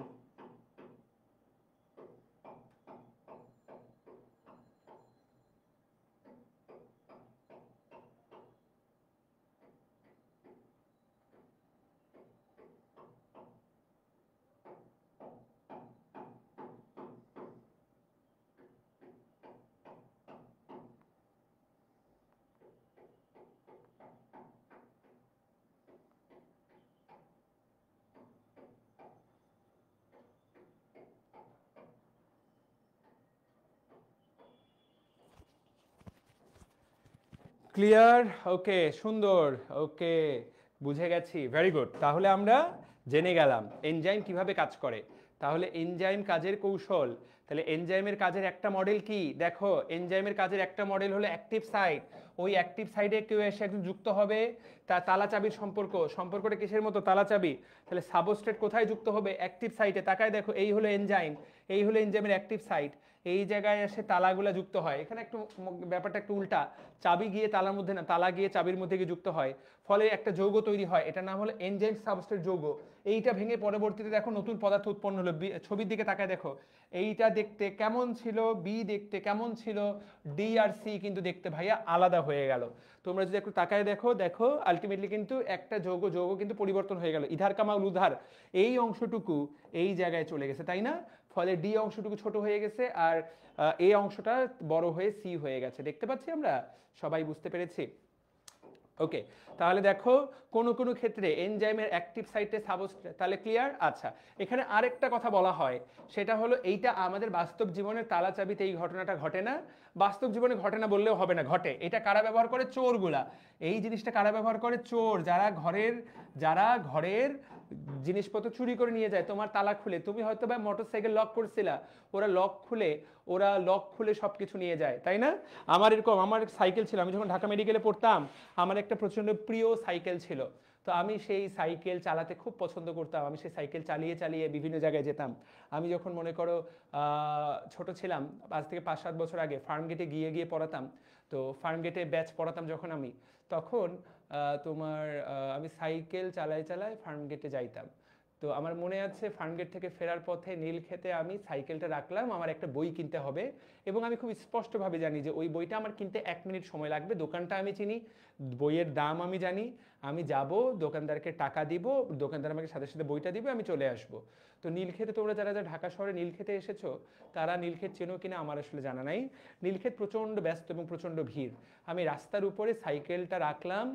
ক্লিয়ার? ওকে, সুন্দর, ওকে, বুঝে গেছি, ভেরি গুড। তাহলে আমরা জেনে গেলাম এনজাইম কিভাবে কাজ করে। তাহলে এনজাইম কাজের কৌশল, তাহলে এনজাইমের কাজের একটা মডেল কি দেখো, এনজাইমের কাজের একটা মডেল হলো অ্যাক্টিভ সাইট। ওই অ্যাক্টিভ সাইডে কেউ এসে একজন যুক্ত হবে, তার তালা চাবির সম্পর্কটা কিসের মতো, তালা চাবি। তাহলে সাবস্ট্রেট কোথায় যুক্ত হবে, অ্যাক্টিভ সাইটে। তাকায় দেখো, এই হলো এনজাইম, এই হলো এনজাইমের অ্যাক্টিভ সাইট, এই জায়গায় এসে তালাগুলা যুক্ত হয়। এখানে একটু ব্যাপারটা একটু উল্টা, চাবি গিয়ে তালার মধ্যে না, তালা গিয়ে চাবির মধ্যে গিয়ে যুক্ত হয়, ফলে একটা যৌগ তৈরি হয়, এটার নাম হলো এনজাইম সাবস্ট্রেট যৌগ। এইটা ভেঙে পরবর্তীতে দেখো নতুন পদার্থ উৎপন্ন হলো। ছবির দিকে তাকায় দেখো, এইটা দেখতে কেমন ছিল, বি দেখতে কেমন ছিল, ডি আর সি কিন্তু দেখতে ভাইয়া আলাদা হয়ে গেল। তোমরা যদি একটু তাকায় দেখো, দেখো আলটিমেটলি কিন্তু একটা যৌগ কিন্তু পরিবর্তন হয়ে গেল, ইধার কামাল উধার, এই অংশটুকু এই জায়গায় চলে গেছে, তাই না? ফলে ডি অংশটুকু ছোট হয়ে গেছে, আর এই অংশটা বড় হয়ে সি হয়ে গেছে। দেখতে পাচ্ছি আমরা, সবাই বুঝতে পেরেছি? ওকে, তাহলে দেখো কোনো কোনো ক্ষেত্রে এনজাইমের অ্যাক্টিভ সাইটে সাবস্ট্রেট, তাহলে ক্লিয়ার? আচ্ছা, এখানে আরেকটা কথা বলা হয়, সেটা হলো এইটা আমাদের বাস্তব জীবনের তালা চাবিতে এই ঘটনাটা ঘটে না। বাস্তব জীবনে ঘটে না বললেও হবে না, ঘটে। এটা কারা ব্যবহার করে? চোরগুলা। এই জিনিসটা কারা ব্যবহার করে? চোর, যারা ঘরের জিনিসপত্র চুরি করে নিয়ে যায়। তোমার তালা খুলে, তুমি হয়তো বা মোটরসাইকেল লক করছিলা, ওরা লক খুলে সবকিছু নিয়ে যায়, তাই না? আমার সাইকেল ছিল, আমি যখন ঢাকা মেডিকেলে পড়তাম, আমার একটা প্রচন্ড প্রিয় সাইকেল ছিল। তো আমি সেই সাইকেল চালাতে খুব পছন্দ করতাম, আমি সেই সাইকেল চালিয়ে চালিয়ে বিভিন্ন জায়গায় যেতাম। আমি যখন মনে করো ছোট ছিলাম, আজ থেকে 5-7 বছর আগে ফার্ম গেটে গিয়ে গিয়ে পড়াতাম। তো ফার্ম গেটে ব্যাচ পড়াতাম যখন আমি, তখন আমি সাইকেল চালাই চালাই ফার্ম গেটে যাইতাম। তো আমার মনে আছে ফার্ম গেট থেকে ফেরার পথে নীলক্ষেতে আমি সাইকেলটা রাখলাম, আমার একটা বই কিনতে হবে, এবং আমি খুব স্পষ্টভাবে জানি যে ওই বইটা আমার কিনতে 1 মিনিট সময় লাগবে। দোকানটা আমি চিনি, বইয়ের দাম আমি জানি, আমি যাব, দোকানদারকে টাকা দিব, দোকানদার আমাকে সাথে সাথে বইটা দিবে, আমি চলে আসব। তো নীলক্ষেতে তোমরা যারা যারা ঢাকা শহরে নীলক্ষেতে এসেছো, তারা নীলক্ষেত চেনো কিনা আমার আসলে জানা নাই। নীলক্ষেত প্রচণ্ড ব্যস্ত এবং প্রচণ্ড ভিড়। আমি রাস্তার উপরে সাইকেলটা রাখলাম,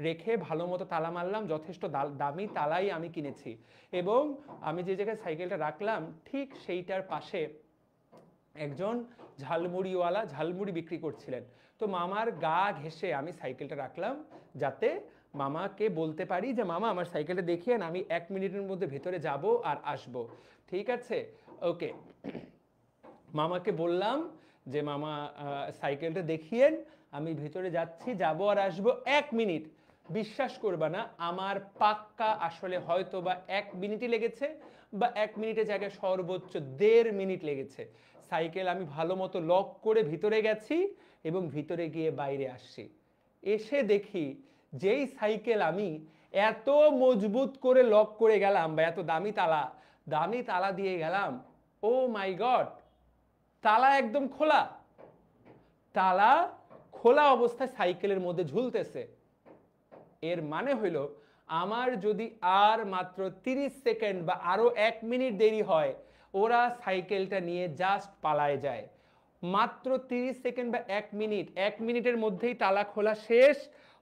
রেখে ভালো মতো তালা মারলাম, যথেষ্ট দামি তালাই আমি কিনেছি। এবং আমি যে জায়গায় সাইকেলটা রাখলাম ঠিক সেইটার পাশে একজন ঝালমুড়িওয়ালা ঝালমুড়ি বিক্রি করছিলেন। তো মামার গা ঘেঁষে আমি সাইকেলটা রাখলাম, যাতে মামাকে বলতে পারি যে মামা আমার সাইকেলটা দেখিয়েন, আমি 1 মিনিটের মধ্যে ভেতরে যাব আর আসব। ঠিক আছে, ওকে। মামাকে বললাম যে মামা সাইকেলটা দেখিয়েন, আমি ভিতরে যাচ্ছি, যাব আর আসবো 1 মিনিট। বিশ্বাস করবা না, আমার পাক্কা আসলে হয়তো বা 1 মিনিটই লেগেছে, বা 1 মিনিটের জায়গায় সর্বোচ্চ 1.5 মিনিট লেগেছে। সাইকেল আমি ভালো মতো লক করে ভিতরে গেছি এবং ভিতরে গিয়ে বাইরে আসছি। এসে দেখি যেই সাইকেল আমি এত মজবুত করে লক করে গেলাম, বা এত দামি তালা দিয়ে গেলাম, ও মাই গড, তালা একদম খোলা, তালা খোলা অবস্থায় সাইকেলের মধ্যে ঝুলতেছে। এর মানে হইল আমার যদি আর মাত্র 30 সেকেন্ড বা আরো 1 মিনিট দেরি হয়, ওরা সাইকেলটা নিয়ে জাস্ট পালায় যায়। মাত্র 30 সেকেন্ড বা 1 মিনিটের মধ্যেই তালা খোলা শেষ।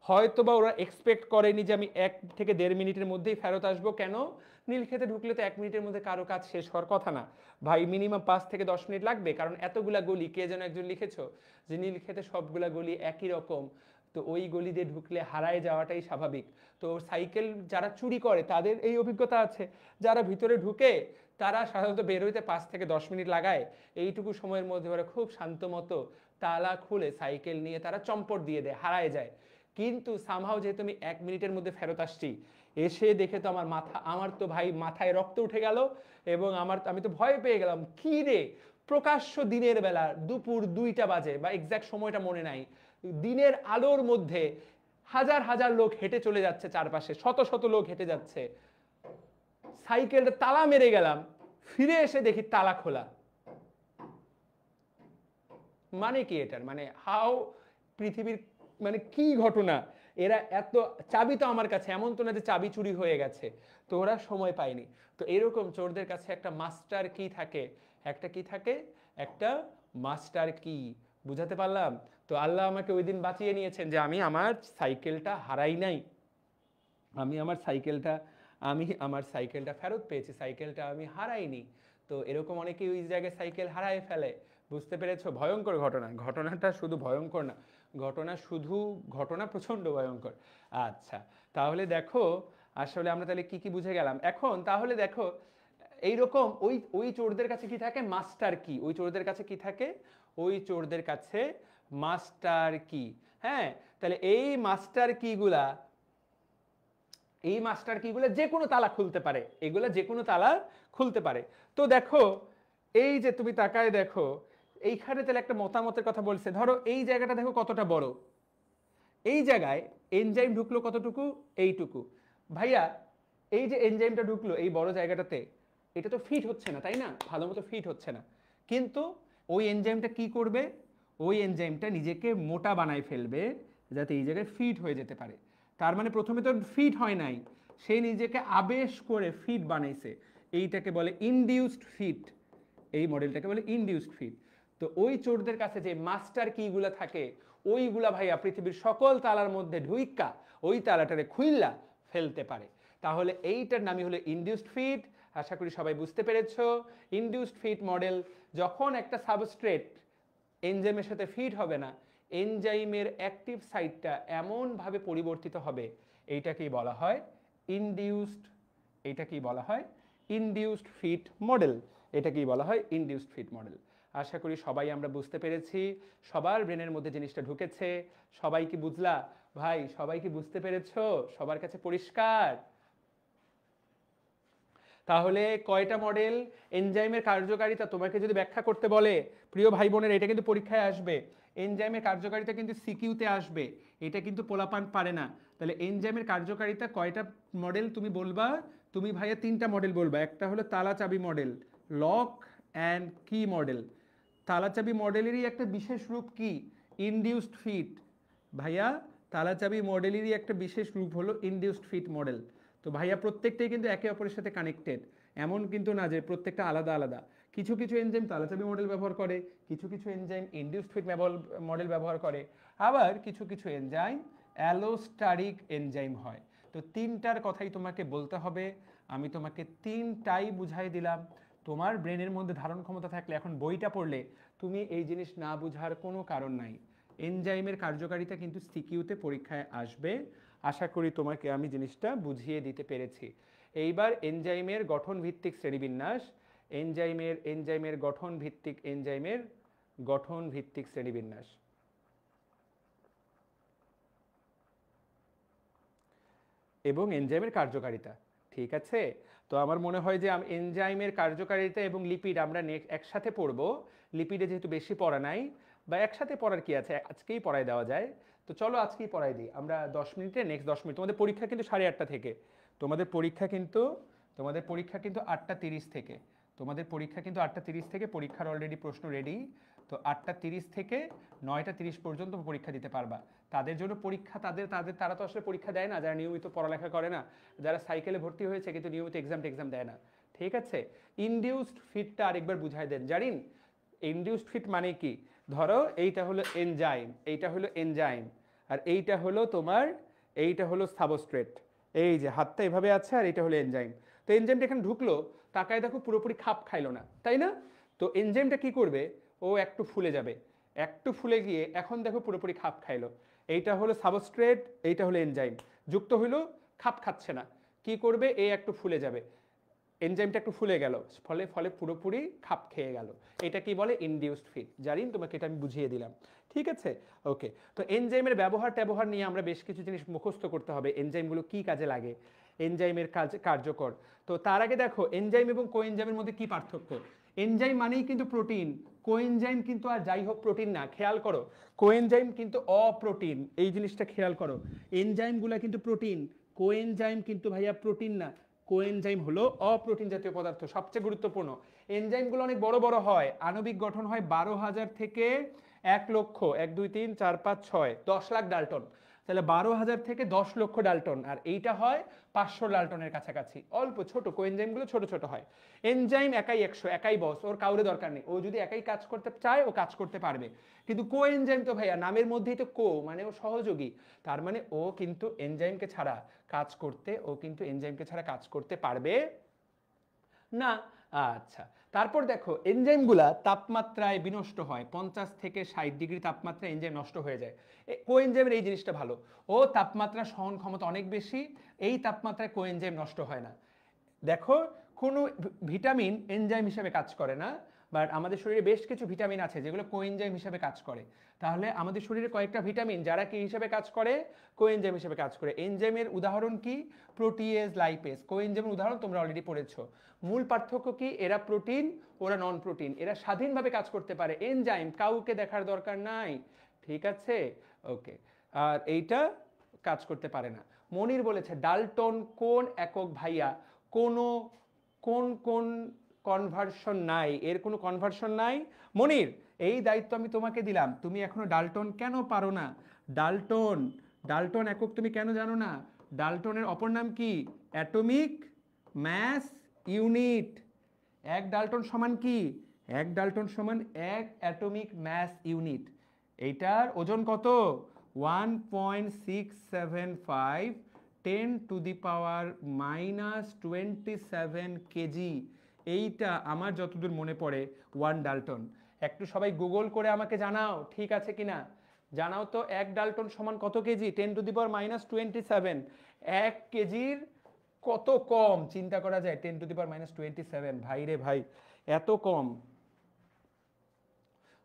হয়তোবা ওরা এক্সপেক্ট করেনি যে আমি 1 থেকে 1.5 মিনিটের মধ্যেই ফেরত আসবো। কেন? নীলক্ষেতে ঢুকলে তো 1 মিনিটের মধ্যে কারো কাজ শেষ হওয়ার কথা না ভাই, মিনিমাম 5 থেকে 10 মিনিট লাগবে, কারণ এতগুলা গলি। কে যেন একজন লিখেছো যে নীলক্ষেতে সবগুলা গলি একই রকম, তো ওই গলি দিয়ে ঢুকলে হারায় যাওয়াটাই স্বাভাবিক। তো সাইকেল যারা চুরি করে তাদের এই অভিজ্ঞতা আছে, যারা ভিতরে ঢুকে তারা সাধারণত বের হইতে 5 থেকে 10 মিনিট লাগায়। এইটুকু সময়ের মধ্যে ওরা খুব শান্ত মতো তালা খুলে সাইকেল নিয়ে তারা চম্পট দিয়ে দেয়, হারায় যায়। কিন্তু সামহাও যেহেতু আমি 1 মিনিটের মধ্যে ফেরত আসছি, এসে দেখে তো আমার তো ভাই মাথায় রক্ত উঠে গেল, এবং আমি তো ভয় পেয়ে গেলাম। কি রে, প্রকাশ্য দিনের বেলা দুপুর 2টা বাজে, বা এক্সাক্ট সময়টা মনে নাই, দিনের আলোর মধ্যে হাজার হাজার লোক হেঁটে চলে যাচ্ছে, চারপাশে শত শত লোক হেঁটে যাচ্ছে, সাইকেলটা তালা মেরে গেলাম, ফিরে এসে দেখি তালা খোলা। মানে কি এটার মানে হাউ, পৃথিবীর মানে কি ঘটনা? এরা এত, চাবি তো আমার কাছে, এমন তো না যে চাবি চুরি হয়ে গেছে, তো ওরা সময় পায়নি। তো এরকম চোরদের কাছে একটা মাস্টার কি থাকে, একটা মাস্টার কি। বুঝাতে পারলাম? তো আল্লাহ আমাকে ওই দিন বাঁচিয়ে নিয়েছেন যে আমি আমার সাইকেলটা হারাই নাই, আমি আমার সাইকেলটা ফেরত পেয়েছি, সাইকেলটা আমি হারাইনি। তো এরকম অনেকেই ওই জায়গায় সাইকেল হারায় ফেলে। বুঝতে পেরেছো? ভয়ঙ্কর ঘটনাটা শুধু ভয়ঙ্কর না, ঘটনা প্রচন্ড ভয়ঙ্কর। আচ্ছা, তাহলে দেখো আসলে আমরা তাহলে কি কি বুঝে গেলাম। এখন তাহলে দেখো এইরকম ওই ওই চোরদের কাছে কি থাকে? মাস্টার কি। ওই চোরদের কাছে কি থাকে? ওই চোরদের কাছে মাস্টার কি। হ্যাঁ, তাহলে এই মাস্টার কিগুলা, এই মাস্টার কিগুলো যে কোনো তালা খুলতে পারে, এগুলা যে কোনো তালা খুলতে পারে। তো দেখো এই যে তুমি তাকায় দেখো এইখানে তাহলে একটা মতামতের কথা বলছে, ধরো এই জায়গাটা দেখো কতটা বড়, এই জায়গায় এনজাইম ঢুকলো কতটুকু? এইটুকু। ভাইয়া এই যে এনজাইমটা ঢুকলো এই বড় জায়গাটাতে, এটা তো ফিট হচ্ছে না, তাই না? ভালো মতো ফিট হচ্ছে না। কিন্তু ওই এনজাইমটা কি করবে? ওই এনজাইমটা নিজেকে মোটা বানায় ফেলবে যাতে এই জায়গায় ফিট হয়ে যেতে পারে। তার মানে প্রথমে তো ফিট হয় নাই, সে নিজেকে আবেশ করে ফিট বানাইছে। এইটাকে বলে ইনডিউসড ফিট, এই মডেলটাকে বলে ইনডিউসড ফিট। তো ওই চোরদের কাছে যে মাস্টার কিগুলা থাকে, ওইগুলা ভাইয়া পৃথিবীর সকল তালার মধ্যে ঢুইকা ওই তালাটারে খুইল্লা ফেলতে পারে। তাহলে এইটার নামই হলো ইনডিউসড ফিট। আশা করি সবাই বুঝতে পেরেছো। ইনডিউসড ফিট মডেল, যখন একটা সাবস্ট্রেট এনজাইমের সাথে ফিট হবে না, এনজাইমের অ্যাক্টিভ সাইটটা এমনভাবে পরিবর্তিত হবে, এইটাকেই বলা হয় ইনডিউসড, এইটাকেই বলা হয় ইনডিউসড ফিট মডেল, এটাকেই বলা হয় ইনডিউসড ফিট মডেল। আশা করি সবাই আমরা বুঝতে পেরেছি, সবার ব্রেনের মধ্যে জিনিসটা ঢুকেছে। সবাই কি বুঝলা ভাই? সবাই কি বুঝতে পেরেছো? সবার কাছে পরিষ্কার? তাহলে কয়টা মডেল? এনজাইমের কার্যকারিতা তোমাকে যদি ব্যাখ্যা করতে বলে, প্রিয় ভাই বোনের, এটা কিন্তু পরীক্ষায় আসবে। এনজাইমের কার্যকারিতা কিন্তু সিকিউতে আসবে, এটা কিন্তু পোলাপান পারে না। তাহলে এনজাইমের কার্যকারিতা কয়টা মডেল তুমি বলবা? তুমি ভাইয়া তিনটা মডেল বলবা। একটা হলো তালা চাবি model, lock and key model. তালা চাবি মডেলেরই একটা বিশেষ রূপ কি? Induced fit. ভাইয়া তালা চাবি মডেলেরই একটা বিশেষ রূপ হলো ইনডিউসড ফিট মডেল। তো ভাইয়া প্রত্যেকটাই কিন্তু একে অপরের সাথে কানেক্টেড, এমন কিন্তু না যে প্রত্যেকটা আলাদা আলাদা। কিছু কিছু এনজাইম তালাচাবি মডেল ব্যবহার করে, কিছু কিছু এনজাইম ইনডিউসড ফিট মডেল ব্যবহার করে, আবার কিছু কিছু এনজাইম অ্যালোস্টারিক এনজাইম হয়। তো তিনটার কথাই তোমাকে বলতে হবে। আমি তোমাকে তিনটাই বুঝাই দিলাম। তোমার ব্রেনের মধ্যে ধারণ ক্ষমতা থাকলে এখন বইটা পড়লে তুমি এই জিনিস না বুঝার কোনো কারণ নাই। এনজাইমের কার্যকারিতা কিন্তু সিকিউতে পরীক্ষায় আসবে। আশা করি তোমাকে আমি জিনিসটা বুঝিয়ে দিতে পেরেছি। এইবার এনজাইমের গঠন ভিত্তিক শ্রেণীবিন্যাস, এনজাইমের গঠন ভিত্তিক শ্রেণীবিন্যাস। এবং এনজাইমের কার্যকারিতা, ঠিক আছে? তো আমার মনে হয় যে এনজাইমের কার্যকারিতা এবং লিপিড আমরা একসাথে পড়বো। লিপিডে যেহেতু বেশি পড়া নাই, বা একসাথে পড়ার কি আছে, আজকেই পড়াই দেওয়া যায়। তো চলো আজকেই পড়াই দিই আমরা 10 মিনিটে, নেক্সট 10 মিনিট। তোমাদের পরীক্ষা কিন্তু 8:30 থেকে, তোমাদের পরীক্ষা কিন্তু 8:30 থেকে, তোমাদের পরীক্ষা কিন্তু 8:30 থেকে, পরীক্ষার অলরেডি প্রশ্ন রেডি। তো 8:30 থেকে 9:30 পর্যন্ত পরীক্ষা দিতে পারবা। তাদের জন্য পরীক্ষা, তারা তো আসলে পরীক্ষা দেয় না যারা নিয়মিত পড়ালেখা করে না, যারা সাইকেলে ভর্তি হয়েছে কিন্তু নিয়মিত এক্সাম দেয় না, ঠিক আছে? ইনডিউসড ফিটটা আরেকবার বুঝাই দেন জারিন। ইনডিউসড ফিট মানে কি? ধরো এইটা হলো এনজাইম, আর এইটা হলো তোমার, এইটা হলো সাবস্ট্রেট। এই যে হাতটা এভাবে আছে, আর এটা হলো এনজাইম। তো এনজাইমটা এখানে ঢুকলো, তাকায় দেখো পুরোপুরি খাপ খাইলো না, তাই না? তো এনজাইমটা কি করবে? ও একটু ফুলে যাবে, একটু ফুলে গিয়ে এখন দেখো পুরোপুরি খাপ খাইলো। এইটা হলো সাবস্ট্রেট, এইটা হলো এনজাইম, যুক্ত হইলো, খাপ খাচ্ছে না। কি করবে? এ একটু ফুলে যাবে, এনজাইমটা একটু ফুলে গেল, ফলে পুরোপুরি খাপ খেয়ে গেল। এটা কি বলে? Induced fit. জানিন তোমাকে এটা আমি বুঝিয়ে দিলাম, ঠিক আছে? ওকে। তো এনজাইমের ব্যবহার নিয়ে আমরা বেশ কিছু জিনিস মুখস্থ করতে হবে। এনজাইমগুলো কি কাজে লাগে, এনজাইমের কার্যকর। তো তার আগে দেখো এনজাইম এবং কোএনজাইমের মধ্যে কি পার্থক্য। এনজাইম মানেই কিন্তু প্রোটিন, কোএনজাইম কিন্তু আর যাই হোক প্রোটিন না। খেয়াল করো, কোএনজাইম কিন্তু অপ্রোটিন, এই জিনিসটা খেয়াল করো। এনজাইমগুলো কিন্তু প্রোটিন, কোএনজাইম কিন্তু ভাইয়া প্রোটিন না। কোএনজাইম হলো অপ্রোটিন জাতীয় পদার্থ, সবচেয়ে গুরুত্বপূর্ণ। এনজাইমগুলো অনেক বড় বড় হয়, আণবিক গঠন হয় 12,000 থেকে 1 লক্ষ, 1 2 3 4 5 6 10 লাখ ডাল্টন। তাহলে 12,000 থেকে 10 লক্ষ ডাল্টন, আর এইটা হয় 500 ডাল্টনের কাছাকাছি। অল্প ছোট, কোএনজাইমগুলো ছোট ছোট হয়। এনজাইম একাই 100, একাই বস, ওর কাউরে দরকার নেই। ও যদি একাই কাজ করতে চায় ও কাজ করতে পারবে। কিন্তু কোএনজাইম তো ভাইয়া নামের মধ্যেই তো কো, মানে ও সহযোগী। তার মানে ও কিন্তু এনজাইমকে ছাড়া কাজ করতে পারবে না। আচ্ছা, তারপর দেখো এনজাইমগুলা তাপমাত্রায় বিনষ্ট হয়, 50 থেকে 60 ডিগ্রি তাপমাত্রায় এনজাইম নষ্ট হয়ে যায়। কোএনজাইমের এই জিনিসটা ভালো, ও তাপমাত্রা সহন ক্ষমতা অনেক বেশি, এই তাপমাত্রায় কোএনজাইম নষ্ট হয় না। দেখো কোনো ভিটামিন এনজাইম হিসেবে কাজ করে না, বাট আমাদের শরীরে বেশ কিছু ভিটামিন আছে যেগুলো কোএনজাইম হিসেবে কাজ করে। তাহলে আমাদের শরীরে কয়েকটা ভিটামিন যারা কি হিসেবে কাজ করে, কোএনজাইম হিসেবে কাজ করে। এনজাইমের উদাহরণ কি, প্রোটিয়েজ, লাইপেজ। কোএনজাইমের উদাহরণ তোমরা অলরেডি পড়েছো। মূল পার্থক্য কি, এরা প্রোটিন, ওরা নন প্রোটিন, এরা স্বাধীনভাবে কাজ করতে পারে। এনজাইম কাউকে দেখার দরকার নাই, ঠিক আছে, ওকে। আর এইটা কাজ করতে পারে না। মনির বলেছে ডাল্টন কোন একক ভাইয়া, কোনো কোন কোন কনভার্সন নাই, এর কোনো কনভার্সন নাই। মনির, এই দায়িত্ব আমি তোমাকে দিলাম, তুমি এখনো ডাল্টন কেন পারো না? ডাল্টন ডাল্টন একক তুমি কেন জানো না? ডাল্টনের অপর নাম কি? Atomic mass unit. এক ডাল্টন সমান কি? এক ডাল্টন সমান এক অ্যাটমিক ম্যাস ইউনিট। এইটার ওজন কত? 1.675 10⁻⁻27 কেজি। এইটা আমার যতদূর মনে পড়ে 1 ডাল্টন। একটু সবাই গুগল করে আমাকে জানাও ঠিক আছে কিনা, জানাও তো। এক ডাল্টন সমান কত কেজি? 10⁻⁻27। 1 কেজির কত কম চিন্তা করা যায়? 10⁻⁻27, ভাই রে ভাই, এত কম।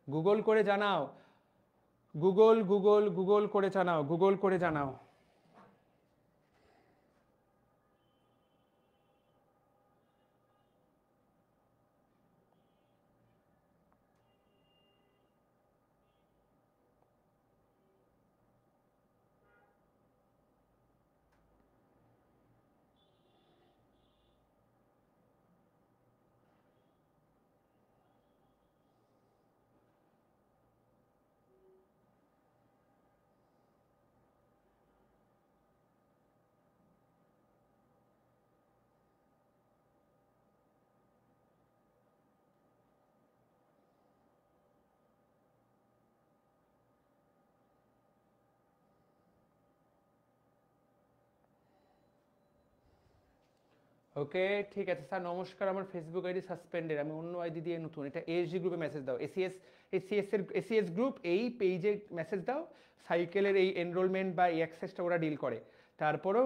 গুগল করে জানাও, গুগল গুগল গুগল করে জানাও, গুগল করে জানাও। ওকে, ঠিক আছে স্যার, নমস্কার, আমার ফেসবুক আইডি সাসপেন্ডেড, আমি অন্য আইডি দিয়ে নতুন। এটা এসজি গ্রুপে মেসেজ দাও, এসিএস গ্রুপ এই পেজে মেসেজ দাও। সাইকেলের এই এনরোলমেন্ট বা এই অ্যাক্সেসটা ওরা ডিল করে। তারপরও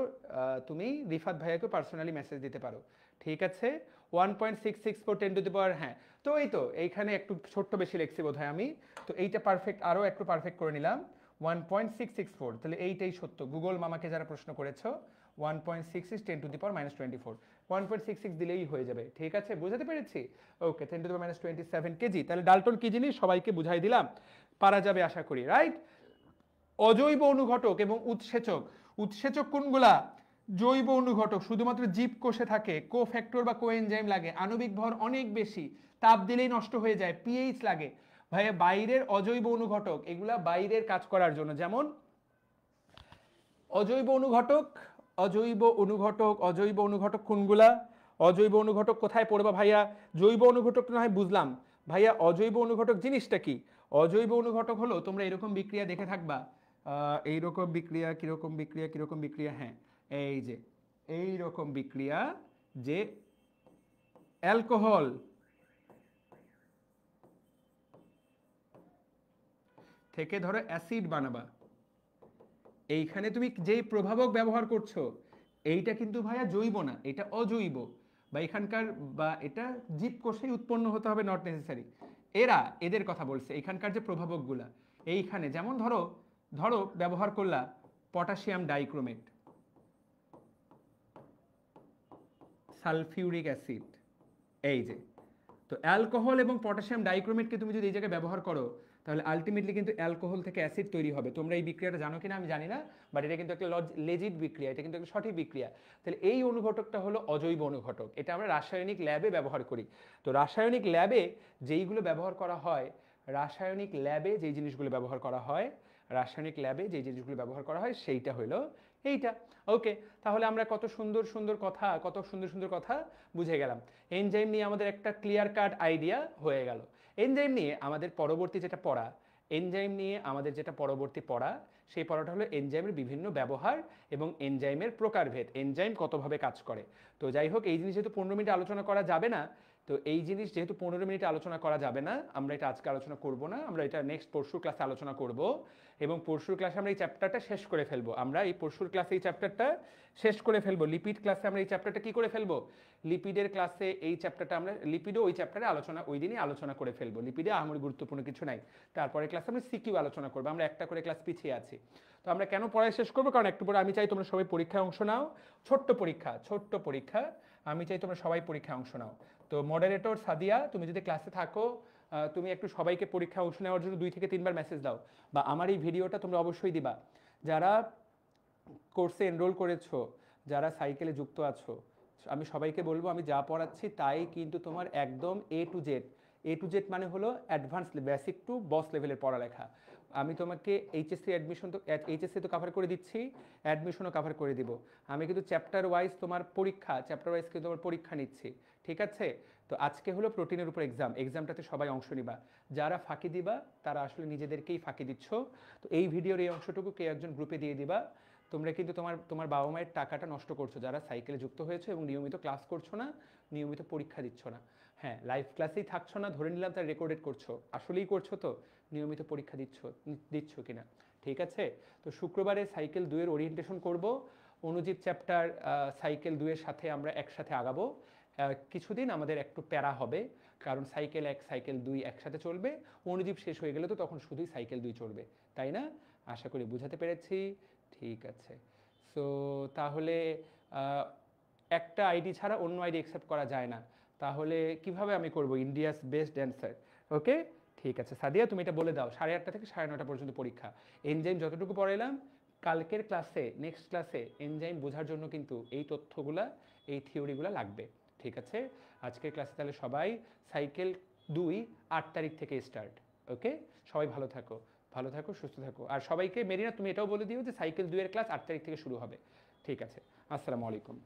তুমি রিফাত ভাইয়াকে পার্সোনালি মেসেজ দিতে পারো, ঠিক আছে। 1.664 10⁻, হ্যাঁ। তো এই তো এইখানে একটু ছোট্ট বেশি লিখছি বোধ হয় আমি, তো এইটা পারফেক্ট, আরও একটু পারফেক্ট করে নিলাম। 1.664, তাহলে এইটাই সত্য। গুগল মামাকে যারা প্রশ্ন করেছো, 1.66 10⁻⁻24, 1.66 দিলেই হয়ে যাবে, ঠিক আছে, বুঝাতে পেরেছি? ওকে, 10⁻⁻27 কেজি। তাহলে ডাল্টন কি জিনিস সবাইকে বুঝাই দিলাম, পারা যাবে আশা করি, রাইট? অজৈব অনুঘটক এবং উৎসেচক। উৎসেচক কোনগুলা? জৈব অনুঘটক, শুধুমাত্র জীবকোষে থাকে, কোফ্যাক্টর বা কোএনজাইম লাগে, আণবিক ভর অনেক বেশি, তাপ দিলেই নষ্ট হয়ে যায়, পিএইচ লাগে। ভাইয়া বাইরের অজৈব অনুঘটক, এগুলা বাইরের কাজ করার জন্য, যেমন অজৈব অনুঘটক। অজৈব অনুঘটক, অজৈব অনুঘটক কোনগুলা? অজৈব অনুঘটক কোথায় পড়বা ভাইয়া? জৈব অনুঘটক না হয় বুঝলাম, ভাইয়া অজৈব অনুঘটক জিনিসটা কি? অজৈব অনুঘটক হলো, তোমরা এরকম বিক্রিয়া দেখে থাকবা, এইরকম বিক্রিয়া, কিরকম বিক্রিয়া, কিরকম বিক্রিয়া, হ্যাঁ, এই যে এইরকম বিক্রিয়া, যে অ্যালকোহল থেকে ধরো অ্যাসিড বানাবা, এইখানে তুমি যেই প্রভাবক ব্যবহার করছো, এইটা কিন্তু ভাইয়া জৈব না, এটা অজৈব, বা এখানকার, বা এটা জীবকোষেই উৎপন্ন হতে হবে, নট নেসেসারি। এদের কথা বলছে, এখানকার যে প্রভাবকগুলা, এইখানে যেমন ধরো ধরো ব্যবহার করলা পটাশিয়াম ডাইক্রোমেট, সালফিউরিক অ্যাসিড, এই যে। তো অ্যালকোহল এবং পটাশিয়াম ডাইক্রোমেটকে তুমি যদি এই জায়গায় ব্যবহার করো, তাহলে আলটিমেটলি কিন্তু অ্যালকোহল থেকে অ্যাসিড তৈরি হবে। তোমরা এই বিক্রিয়াটা জানো কিনা আমি জানি না, বাট এটা কিন্তু একটা লেজিট বিক্রিয়া, এটা কিন্তু একটা সঠিক বিক্রিয়া। তাহলে এই অনুঘটকটা হলো অজৈব অনুঘটক, এটা আমরা রাসায়নিক ল্যাবে ব্যবহার করি। তো রাসায়নিক ল্যাবে যেইগুলো ব্যবহার করা হয়, রাসায়নিক ল্যাবে যেই জিনিসগুলো ব্যবহার করা হয়, রাসায়নিক ল্যাবে যে জিনিসগুলো ব্যবহার করা হয় সেইটা হলো এইটা। ওকে, তাহলে আমরা কত সুন্দর সুন্দর কথা, কত সুন্দর সুন্দর কথা বুঝে গেলাম। এনজাইম নিয়ে আমাদের একটা ক্লিয়ার কাট আইডিয়া হয়ে গেল। এনজাইম নিয়ে আমাদের পরবর্তী যেটা পড়া, এনজাইম নিয়ে আমাদের যেটা পরবর্তী পড়া, সেই পড়াটা হলো এনজাইমের বিভিন্ন ব্যবহার এবং এনজাইমের প্রকারভেদ, এনজাইম কতভাবে কাজ করে। তো যাই হোক, এই জিনিস যেহেতু 15 মিনিট আলোচনা করা যাবে না, তো এই জিনিস যেহেতু 15 মিনিটে আলোচনা করা যাবে না, আমরা এটা আজকে আলোচনা করব না, আমরা এটা নেক্সট পরশুর ক্লাসে আলোচনা করব, এবং পরশুর ক্লাসে আমরা এই চ্যাপ্টারটা শেষ করে ফেলবো। আমরা এই পরশুর ক্লাসে এই চ্যাপ্টারটা শেষ করে ফেলবো। লিপিড ক্লাসে আমরা এই চ্যাপ্টারটা কি করে ফেলবো? লিপিডের ক্লাসে এই চ্যাপ্টারটা আমরা লিপিডও ওই চ্যাপ্টারে আলোচনা ওই দিনই আলোচনা করে ফেলবো। লিপিডে আহামরি গুরুত্বপূর্ণ কিছু নাই। তারপরে ক্লাসে আমরা সিকিউ আলোচনা করবো। আমরা একটা করে ক্লাস পিছিয়ে আছি। তো আমরা কেন পড়ায় শেষ করবো? কারণ একটু পরে আমি চাই তোমরা সবাই পরীক্ষায় অংশ নাও। ছোট্ট পরীক্ষা, আমি চাই তোমরা সবাই পরীক্ষায় অংশ নাও। তো মডারেটর সাদিয়া, তুমি যদি ক্লাসে থাকো, তুমি একটু সবাইকে পরীক্ষা অংশ নেওয়ার জন্য 2 থেকে 3 বার মেসেজ দাও, বা আমার এই ভিডিওটা তোমরা অবশ্যই দিবা। যারা কোর্সে এনরোল করেছো, যারা সাইকেলে যুক্ত আছো, আমি সবাইকে বলবো আমি যা পড়াচ্ছি তাই কিন্তু তোমার একদম এ টু জেড মানে হলো অ্যাডভান্স বেসিক টু বস লেভেলের পড়ালেখা। আমি তোমাকে এইচএসসি অ্যাডমিশন তো এইচএসসি তো কভার করে দিচ্ছি, অ্যাডমিশনও কভার করে দিব। আমি কিন্তু চ্যাপ্টার ওয়াইজ তোমার কিন্তু তোমার পরীক্ষা নিচ্ছি, ঠিক আছে? তো আজকে হলো প্রোটিনের উপর এক্সামটাতে সবাই অংশ নিবা। যারা ফাঁকি দিবা তারা আসলে নিজেদেরকেই ফাঁকি দিচ্ছ। তো এই ভিডিওর এই অংশটুকু কে একজন গ্রুপে দিয়ে দিবা। তোমরা কিন্তু তোমার বাবা মায়ের টাকাটা নষ্ট করছো যারা সাইকেলে যুক্ত হয়েছে এবং নিয়মিত ক্লাস করছো না, নিয়মিত পরীক্ষা দিচ্ছ না। হ্যাঁ, লাইভ ক্লাসেই থাকছো না, ধরে নিলাম তার রেকর্ডেড করছো, আসলেই করছো তো? নিয়মিত পরীক্ষা দিচ্ছ কিনা? ঠিক আছে। তো শুক্রবারে সাইকেল 2 এর ওরিয়েন্টেশন করব। অনুজীব চ্যাপ্টার সাইকেল 2 এর সাথে আমরা একসাথে আগাবো। কিছুদিন আমাদের একটু প্যারা হবে, কারণ সাইকেল 1 সাইকেল 2 একসাথে চলবে। অনুজীব শেষ হয়ে গেলে তো তখন শুধুই সাইকেল 2 চলবে, তাই না? আশা করি বুঝাতে পেরেছি। ঠিক আছে। সো তাহলে একটা আইডি ছাড়া অন্য আইডি অ্যাকসেপ্ট করা যায় না। তাহলে কিভাবে আমি করব ইন্ডিয়াস বেস্ট ড্যান্সার? ওকে, ঠিক আছে। সাদিয়া, তুমি এটা বলে দাও। 8:30 থেকে 9:30 পর্যন্ত পরীক্ষা। এনজাইম যতটুকু পড়াইলাম, কালকের ক্লাসে নেক্সট ক্লাসে এনজাইম বোঝার জন্য কিন্তু এই তথ্যগুলা, এই থিওরিগুলো লাগবে, ঠিক আছে? আজকের ক্লাসে তাহলে সবাই সাইকেল 2 8 তারিখ থেকে স্টার্ট। ওকে, সবাই ভালো থাকো, সুস্থ থাকো। আর সবাইকে মেরিনা তুমি এটাও বলে দিও যে সাইকেল 2 এর ক্লাস 8 তারিখ থেকে শুরু হবে, ঠিক আছে? আসসালামু আলাইকুম।